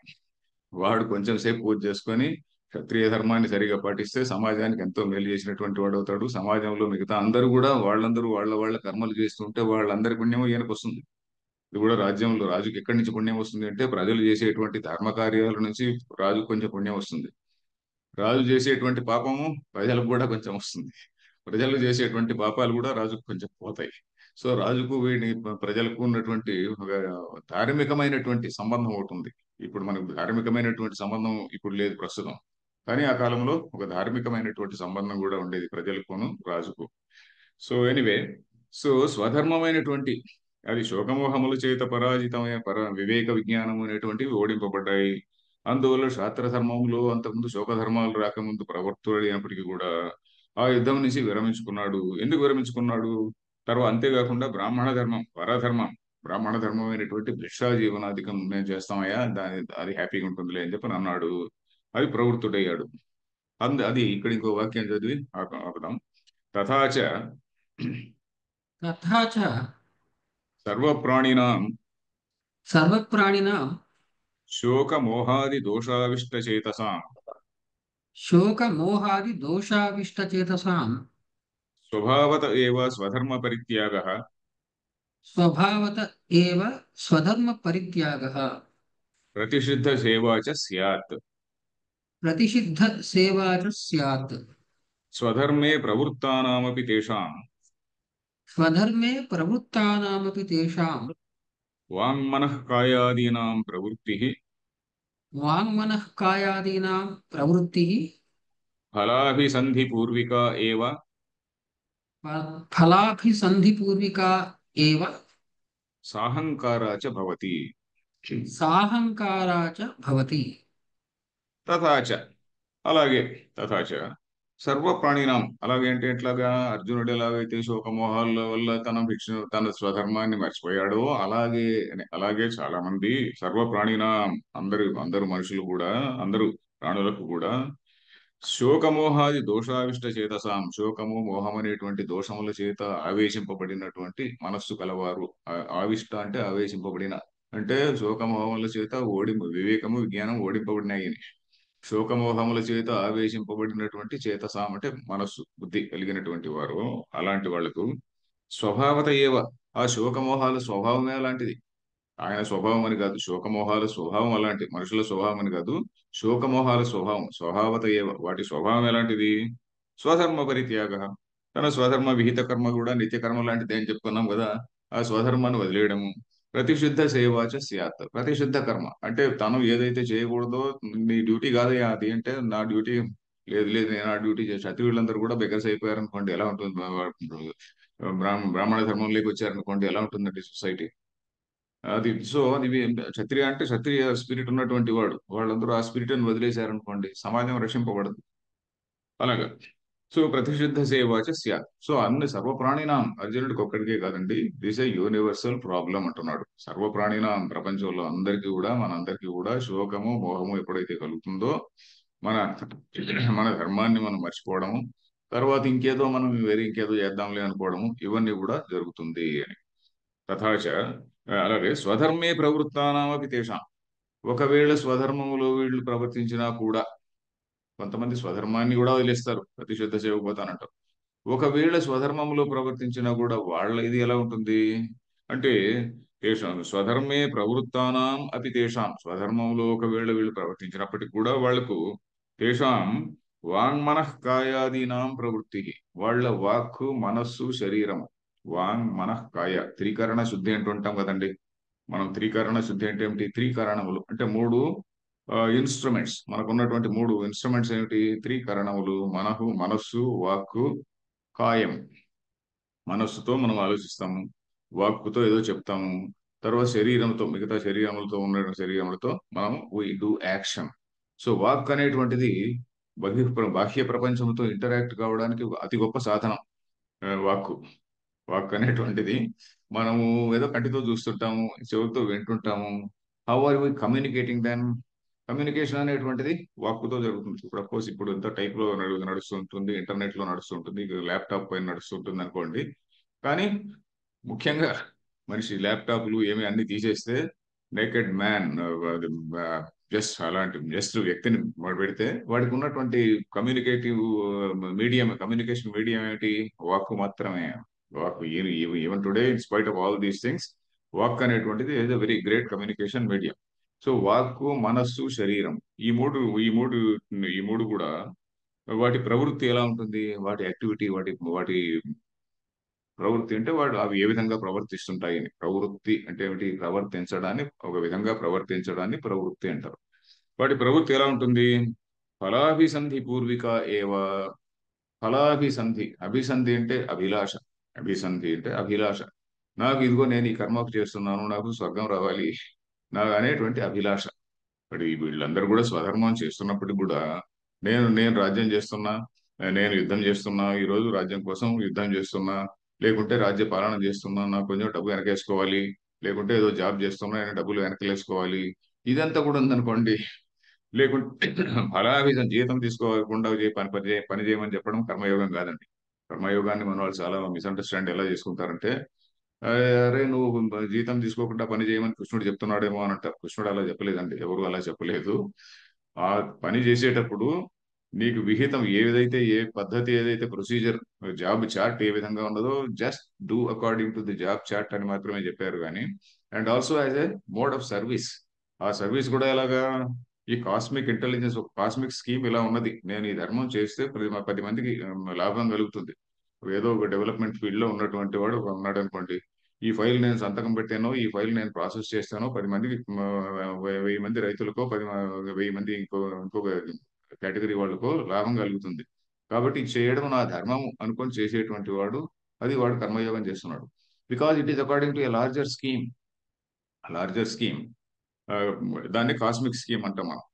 వాడు కొంచెం సేపు పూజ చేసుకొని క్షత్రియ ధర్మాన్ని సరిగా పాటిస్తే సమాజానికి ఎంతో మేలు చేసినటువంటి వాడు అవుతాడు. సమాజంలో మిగతా అందరూ కూడా వాళ్ళందరూ వాళ్ళ వాళ్ళ కర్మలు చేస్తుంటే వాళ్ళందరి పుణ్యం ఈయనకు వస్తుంది. ఇది కూడా రాజ్యంలో రాజుకి ఎక్కడి నుంచి పుణ్యం వస్తుంది అంటే ప్రజలు చేసేటువంటి ధర్మ కార్యాల నుంచి రాజుకు కొంచెం పుణ్యం వస్తుంది. రాజు చేసేటువంటి పాపము ప్రజలకు కూడా కొంచెం వస్తుంది. ప్రజలు చేసేటువంటి పాపాలు కూడా రాజుకు కొంచెం పోతాయి. సో రాజుకు వీడి ప్రజలకు ఉన్నటువంటి ఒక ధార్మికమైనటువంటి సంబంధం ఒకటి ఉంది. ఇప్పుడు మనకు ధార్మికమైనటువంటి సంబంధం ఇప్పుడు లేదు ప్రస్తుతం. కానీ ఆ కాలంలో ఒక ధార్మికమైనటువంటి సంబంధం కూడా ఉండేది ప్రజలకును రాజుకు. సో ఎనివే, సో స్వధర్మమైనటువంటి, అది శోకమోహముల చేత పరాజితమైన వివేక విజ్ఞానం అనేటువంటివి ఓడింపబడ్డాయి. అందువల్ల శాస్త్ర ధర్మంలో అంతకుముందు శోకధర్మాలు రాకముందు ప్రవర్తుడైనప్పటికీ కూడా ఆ యుద్ధం నుంచి విరమించుకున్నాడు. ఎందుకు విరమించుకున్నాడు? తర్వాత అంతేకాకుండా బ్రాహ్మణ ధర్మం, పరధర్మం, బ్రాహ్మణ ధర్మం అయినటువంటి భిక్షా జీవనాధికం మేము చేస్తామయ్యా, అది హ్యాపీగా ఉంటుందిలే అని చెప్పి అన్నాడు. అది ప్రవృత్తుడయ్యాడు. అది ఇక్కడ ఇంకో వాక్యం చదివి ఆపుదాం. తథాచ తథా చ సర్వప్రాణినాం సర్వప్రాణినాం శోకమోహాది దోషావిష్టచేతసాం శోకమోహాది దోషావిష్టచేతసాం స్వభావత ఏవ స్వధర్మ పరిత్యాగః స్వభావత ఏవ స్వధర్మ పరిత్యాగః ప్రతిషిద్ధ సేవా చ స్యాత్. प्रतिषिद्धसेवा च स्यात्। స్వధర్మే ప్రవృత్తానామపి తేషాం स्वधर्मे प्रवृत्तानामपि तेषां వాङ्మనః కాయాదీనాం ప్రవృత్తిః वाङ्मनः कायादीनां प्रवृत्तिः ఫలాభిసంధిపూర్వికా ఏవ फलाभिसन्धिपूर्विका एव సాహంకారా చ భవతి. साहङ्कारा च भवति। తథా చ, అలాగే, తథాచ సర్వ ప్రాణినాం, అలాగే అంటే ఎట్లాగా అర్జునుడు ఎలాగైతే శోకమోహాల వల్ల తన స్వధర్మాన్ని మర్చిపోయాడో అలాగే చాలా మంది సర్వ ప్రాణినాం, అందరు మనుషులు కూడా, అందరూ ప్రాణులకు కూడా శోకమోహాది దోషావిష్ట చేతసాం, శోకము మోహం అనేటువంటి దోషముల చేత ఆవేశింపబడినటువంటి మనస్సు కలవారు. ఆవిష్ట అంటే ఆవేశింపబడిన, అంటే శోకమోహముల చేత వివేకము విజ్ఞానం ఓడింపబడినాయి. శోకమోహముల చేత ఆవేశింపబడినటువంటి చేతసాం అంటే మనస్సు బుద్ధి కలిగినటువంటి వారు, అలాంటి వాళ్లకు స్వభావత ఏవ, ఆ శోకమోహాల స్వభావమే అలాంటిది. ఆయన స్వభావం అని కాదు, శోకమోహాల స్వభావం అలాంటి, మనుషుల స్వభావం అని కాదు, శోకమోహాల స్వభావత ఏవ, వాటి స్వభావం ఎలాంటిది? స్వధర్మ పరిత్యాగ, తన స్వధర్మ విహిత కర్మ కూడా నిత్యకర్మ లాంటిది అని చెప్పుకున్నాం కదా, ఆ స్వధర్మాన్ని వదిలేయడము. ప్రతిషిద్ధ సేవాచ స్యాత్, ప్రతిషిద్ధ కర్మ అంటే తను ఏదైతే చేయకూడదో, నీ డ్యూటీ కాదయ్యా అది, అంటే నా డ్యూటీ లేదు లేదు నేను ఆ డ్యూటీ చేసి, క్షత్రియులందరూ కూడా బెగర్స్ అయిపోయారు అనుకోండి ఎలా ఉంటుంది? బ్రాహ్మణ ధర్మంలోకి వచ్చారనుకోండి ఎలా ఉంటుందండి సొసైటీ? అది క్షత్రియ అంటే క్షత్రియ స్పిరిట్ ఉన్నటువంటి వాడు, వాళ్ళందరూ ఆ స్పిరిట్ ని వదిలేశారనుకోండి సమాజం రక్షింపబడదు. అలాగా. సో ప్రతిషిద్ధ సేవాచ స్యాత్. సో అన్ని సర్వప్రాణినాం, అర్జునుడికి ఒక్కడికే కాదండి, దిస్ ఏ యూనివర్సల్ ప్రాబ్లం అంటున్నాడు. సర్వప్రాణినాం, ప్రపంచంలో అందరికీ కూడా, మనందరికీ కూడా శోకము మోహము ఎప్పుడైతే కలుగుతుందో, మన మన ధర్మాన్ని మనం మర్చిపోవడము, తర్వాత ఇంకేదో మనం వేరే ఇంకేదో చేద్దాంలే అనుకోవడము, ఇవన్నీ కూడా జరుగుతుంది అని. తథాచ, అలాగే స్వధర్మే ప్రవృత్తానామపి తేషాం, ఒకవేళ స్వధర్మములో వీళ్ళు ప్రవర్తించినా కూడా, కొంతమంది స్వధర్మాన్ని కూడా వదిలేస్తారు, ప్రతిషిద్ధ చేయకపోతానంటారు. ఒకవేళ స్వధర్మంలో ప్రవర్తించినా కూడా వాళ్ళ ఇది ఎలా ఉంటుంది అంటే, తేషాం స్వధర్మే ప్రవృత్తానాం అపి తేషాం, స్వధర్మంలో ఒకవేళ వీళ్ళు ప్రవర్తించినప్పటికీ కూడా వాళ్లకు తేషాం వాంగ్మనః కాయాదీనాం ప్రవృత్తి, వాళ్ళ వాక్కు మనస్సు శరీరము, వాంగ్ మనః కాయ త్రికరణ శుద్ధి అంటుంటాం కదండి. మనం త్రికరణ శుద్ధి అంటే ఏమిటి? త్రికరణములు అంటే మూడు ఇన్స్ట్రుమెంట్స్, మనకు ఉన్నటువంటి మూడు ఇన్స్ట్రుమెంట్స్ ఏమిటి? త్రికరణములు, మనస్సు, వాక్కు, కాయం. మనస్సుతో మనం ఆలోచిస్తాము, వాక్కుతో ఏదో చెప్తాము, తర్వాత శరీరంతో, మిగతా శరీరములతో ఉన్న శరీరములతో మనం we do action. So walk అనేటువంటిది బాహ్య ప్రపంచంతో ఇంటరాక్ట్ కావడానికి అతి గొప్ప సాధనం. వాక్కు వాక్ అనేటువంటిది మనము ఏదో కంటితో చూస్తుంటాము, చెవులతో వింటుంటాము. How are we communicating then? Communication అనేటువంటిది వాక్కుతో జరుగుతుంది. ఇప్పుడు అఫ్కోర్స్ ఇప్పుడు ఎంత టైప్ లో నడుస్తుంటుంది, ఇంటర్నెట్ లో నడుస్తుంటుంది, ల్యాప్టాప్ పైన నడుస్తుంటుంది అనుకోండి. కానీ ముఖ్యంగా మనిషి ల్యాప్టాప్లు ఏమి అన్ని తీసేస్తే, నేకెడ్ మ్యాన్ జస్ట్ అలాంటి జస్ట్ వ్యక్తిని వాడు పెడితే, వాడికి ఉన్నటువంటి కమ్యూనికేషన్ మీడియం ఏమిటి? వాక్కు మాత్రమే. వాక్ even today in spite of all these things, వాక్ అనేటువంటిది is a very great communication medium. So వాక్కు, మనస్సు, శరీరం, ఈ మూడు ఈ మూడు ఈ మూడు కూడా వాటి ప్రవృత్తి ఎలా ఉంటుంది? వాటి యాక్టివిటీ, వాటి వాటి ప్రవృత్తి అంటే వాడు అవి ఏ విధంగా ప్రవర్తిస్తుంటాయని. ప్రవృత్తి అంటే ఏమిటి? ప్రవర్తించడాన్ని, ఒక విధంగా ప్రవర్తించడాన్ని ప్రవృత్తి అంటారు. వాటి ప్రవృత్తి ఎలా ఉంటుంది? ఫలాభిసంధి పూర్విక ఏవ, ఫలాభిసంధి, అభిసంధి అంటే అభిలాష, అభిసంధి అంటే అభిలాష. నాకు ఇదిగో నేను ఈ కర్మకు చేస్తున్నాను, నాకు స్వర్గం రావాలి, నాకు అనేటువంటి అభిలాష. మరి వీళ్ళందరూ కూడా స్వధర్మం చేస్తున్నప్పటికి కూడా, నేను నేను రాజ్యం చేస్తున్నా, నేను యుద్ధం చేస్తున్నా, ఈ రోజు రాజ్యం కోసం యుద్ధం చేస్తున్నా, లేకుంటే రాజ్య పాలన చేస్తున్నా, నాకు కొంచెం డబ్బు వెనకేసుకోవాలి, లేకుంటే ఏదో జాబ్ చేస్తున్నా నేను డబ్బులు వెనకలేసుకోవాలి, ఇదంతా కూడా ఉందనుకోండి. లేకుంటే ఫలాభిసం, జీతం తీసుకోకుండా పని చేయమని చెప్పడం కర్మయోగం కాదండి. కర్మయోగాన్ని మన వాళ్ళు చాలా మిస్అండర్స్టాండ్ ఎలా చేసుకుంటారంటే, అరే నువ్వు జీతం తీసుకోకుండా పని చేయమని కృష్ణుడు చెప్తున్నాడేమో అని అంటారు. కృష్ణుడు అలా చెప్పలేదండి, ఎవరు అలా చెప్పలేదు. ఆ పని చేసేటప్పుడు నీకు విహితం ఏ పద్ధతి, ఏదైతే ప్రొసీజర్, జాబ్ చార్ట్ ఏ విధంగా ఉన్నదో, just do according to the job chart అని మాత్రమే చెప్పారు. కానీ and also as a mode of service, ఆ సర్వీస్ కూడా ఎలాగా, ఈ కాస్మిక్ ఇంటెలిజెన్స్ ఒక కాస్మిక్ స్కీమ్ ఇలా ఉన్నది, నేను ఈ ధర్మం చేస్తే 10 మందికి లాభం కలుగుతుంది. ఏదో ఒక డెవలప్మెంట్ ఫీల్డ్ లో ఉన్నటువంటి వాడు ఒక ఉన్నాడు అనుకోండి, ఈ ఫైల్ నేను సంతకం పెట్టానో, ఈ ఫైల్ నేను ప్రాసెస్ చేస్తానో 10 మందికి 1000 మంది రైతులకో 1000 మంది ఇంకొక కేటగిరీ వాళ్ళకో లాభం కలుగుతుంది. కాబట్టి ఇది చేయడం నా ధర్మం అనుకొని చేసేటువంటి వాడు, అది వాడు కర్మయోగం చేస్తున్నాడు. Because it is according to a larger scheme. దాన్ని కాస్మిక్ స్కీమ్ అంటాం మనం.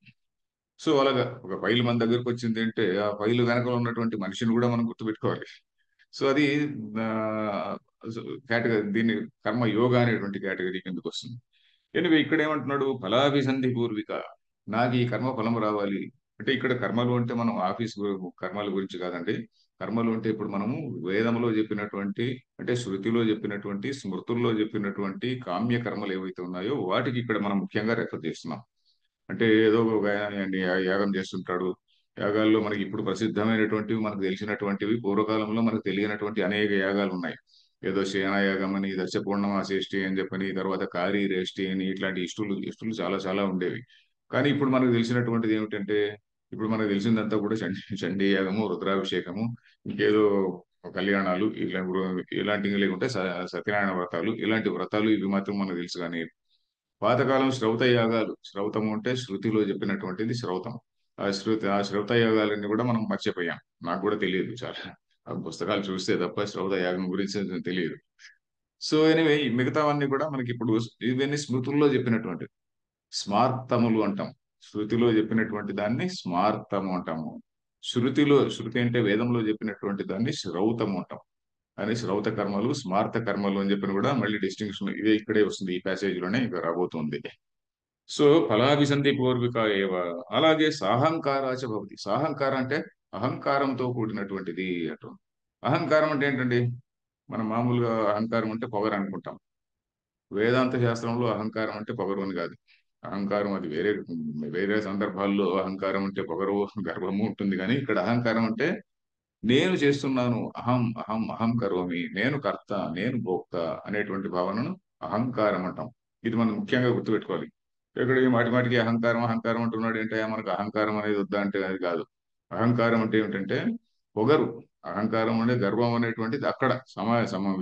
సో అలాగా ఒక ఫైల్ మన దగ్గరకు వచ్చింది అంటే ఆ ఫైల్ వెనకాల ఉన్నటువంటి మనిషిని కూడా మనం గుర్తుపెట్టుకోవాలి. సో అది కేటగిరీ, దీన్ని కర్మ యోగా అనేటువంటి కేటగిరీ కిందకు వస్తుంది. ఎనివే ఇక్కడ ఏమంటున్నాడు, ఫలాభిసంధి పూర్విక, నాకు ఈ కర్మ ఫలం రావాలి అంటే, ఇక్కడ కర్మలు అంటే మనం ఆఫీస్ కర్మల గురించి కాదండి. కర్మలు అంటే ఇప్పుడు మనము వేదంలో చెప్పినటువంటి, అంటే శృతిలో చెప్పినటువంటి, స్మృతుల్లో చెప్పినటువంటి కామ్య కర్మలు ఏవైతే ఉన్నాయో వాటికి ఇక్కడ మనం ముఖ్యంగా రెఫర్ చేస్తున్నాం. అంటే ఏదో ఒక ఆయన యాగం చేస్తుంటాడు. యాగాల్లో మనకి ఇప్పుడు ప్రసిద్ధమైనటువంటివి, మనకు తెలిసినటువంటివి, పూర్వకాలంలో మనకు తెలియనటువంటి అనేక యాగాలు ఉన్నాయి. ఏదో శయనయాగం అని, దశపూర్ణమాసేష్టి అని చెప్పని, తర్వాత కారీరేష్టి అని, ఇట్లాంటి ఇష్టులు చాలా చాలా ఉండేవి. కానీ ఇప్పుడు మనకు తెలిసినటువంటిది ఏమిటంటే, ఇప్పుడు మనకు తెలిసిందంతా కూడా చండీ యాగము, రుద్రాభిషేకము, ఇంకేదో కళ్యాణాలు, ఇలాంటివి లేకుంటే సత్యనారాయణ వ్రతాలు, ఇలాంటి వ్రతాలు ఇవి మాత్రం మనకు తెలుసు. కానీ పాతకాలం శ్రౌత యాగాలు, శ్రౌతము అంటే శృతిలో చెప్పినటువంటిది శ్రౌతం. ఆ శ్రౌత యాగాలన్నీ కూడా మనం మర్చిపోయాం. నాకు కూడా తెలియదు చాలా, ఆ పుస్తకాలు చూస్తే తప్ప శ్రౌత యాగం గురించి తెలియదు. సో ఎనివే మిగతావన్నీ కూడా మనకి ఇప్పుడు ఇవన్నీ స్మృతుల్లో చెప్పినటువంటి స్మార్తములు అంటాం. శృతిలో చెప్పినటువంటి దాన్ని స్మార్తము అంటాము. శృతి అంటే వేదంలో చెప్పినటువంటి దాన్ని శ్రౌతము అంటాం. అని శ్రౌత కర్మలు, స్మార్త కర్మలు అని చెప్పిన కూడా మళ్ళీ డిస్టింక్షన్ ఇదే ఇక్కడే వస్తుంది, ఈ ప్యాసేజ్ లోనే ఇక రాబోతుంది. సో ఫలాభిసంధి పూర్విక ఏవ, అలాగే సాహంకారాచ భవతి. సాహంకారం అంటే అహంకారంతో కూడినటువంటిది అటు. అహంకారం అంటే ఏంటండి, మనం మామూలుగా అహంకారం అంటే పొగరు అనుకుంటాం. వేదాంత శాస్త్రంలో అహంకారం అంటే పొగరు అని కాదు. అహంకారం అది వేరే వేరే సందర్భాల్లో అహంకారం అంటే పొగరు, గర్వము ఉంటుంది. కానీ ఇక్కడ అహంకారం అంటే నేను చేస్తున్నాను, అహం అహం అహం కరోమి, నేను కర్త, నేను భోక్త అనేటువంటి భావనను అహంకారం అంటాం. ఇది మనం ముఖ్యంగా గుర్తుపెట్టుకోవాలి. ఇక్కడ ఈ మాటి మాటికి అహంకారం అహంకారం అంటున్నాడు ఏంటంటే, మనకు అహంకారం అనేది వద్దా అంటే అది కాదు. అహంకారం అంటే ఏమిటంటే పొగరు. అహంకారం అనే గర్వం అనేటువంటిది అక్కడ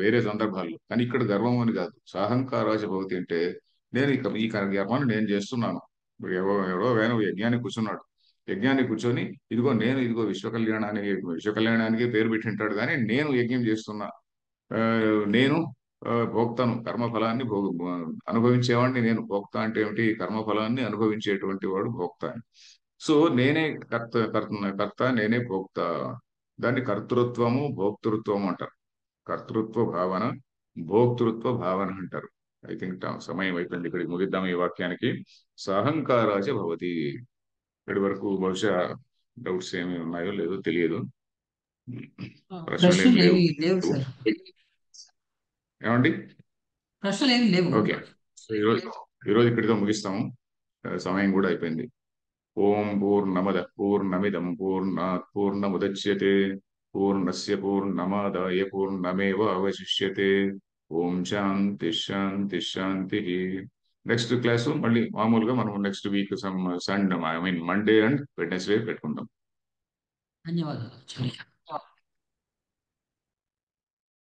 వేరే సందర్భాల్లో, కానీ ఇక్కడ గర్వం అని కాదు. సాహంకారాచ భవతి అంటే నేను ఈ కర్మను నేను చేస్తున్నాను. ఇప్పుడు ఎవడో వేణు యజ్ఞానికి కూర్చున్నాడు. యజ్ఞానికి కూర్చొని ఇదిగో విశ్వ కళ్యాణానికి పేరు పెట్టింటాడు, కానీ నేను యజ్ఞం చేస్తున్నా, ఆ, నేను భోక్తను, కర్మఫలాన్ని అనుభవించేవాడిని నేను. భోక్త అంటే ఏమిటి, కర్మఫలాన్ని అనుభవించేటువంటి వాడు భోక్త అని. సో నేనే కర్త నేనే భోక్త. దాన్ని కర్తృత్వము భోక్తృత్వము అంటారు. కర్తృత్వ భావన, భోక్తృత్వ భావన అంటారు. ఐ థింక్ సమయం అయిపోయింది, ఇక్కడికి ముగిద్దాం ఈ వాక్యానికి. సహంకారాచ భవతి. ఇక్కడి వరకు బహుశా డౌట్స్ ఏమి ఉన్నాయో లేదో తెలియదు. ప్రశ్నలు ఏమి ప్రశ్నలు లేవు ఏమి లేవు సార్. ఏమండి? ప్రశ్నలు ఏమి లేవు. ఓకే. సో ఈరోజు ఇక్కడితో ముగిస్తాము. సమయం కూడా అయిపోయింది. ఓం పూర్ణమద పూర్ణమిదం పూర్ణాత్ పూర్ణముదచ్యతే పూర్ణస్య పూర్ణమాదాయ పూర్ణమేవ అవశిష్యతే. ఓం శాంతి శాంతి శాంతి. నెక్స్ట్ క్లాసు మళ్ళీ మామూలుగా మనం next week Sunday, I mean Monday and Wednesday పెట్టుకుందాం. ధన్యవాదాలు.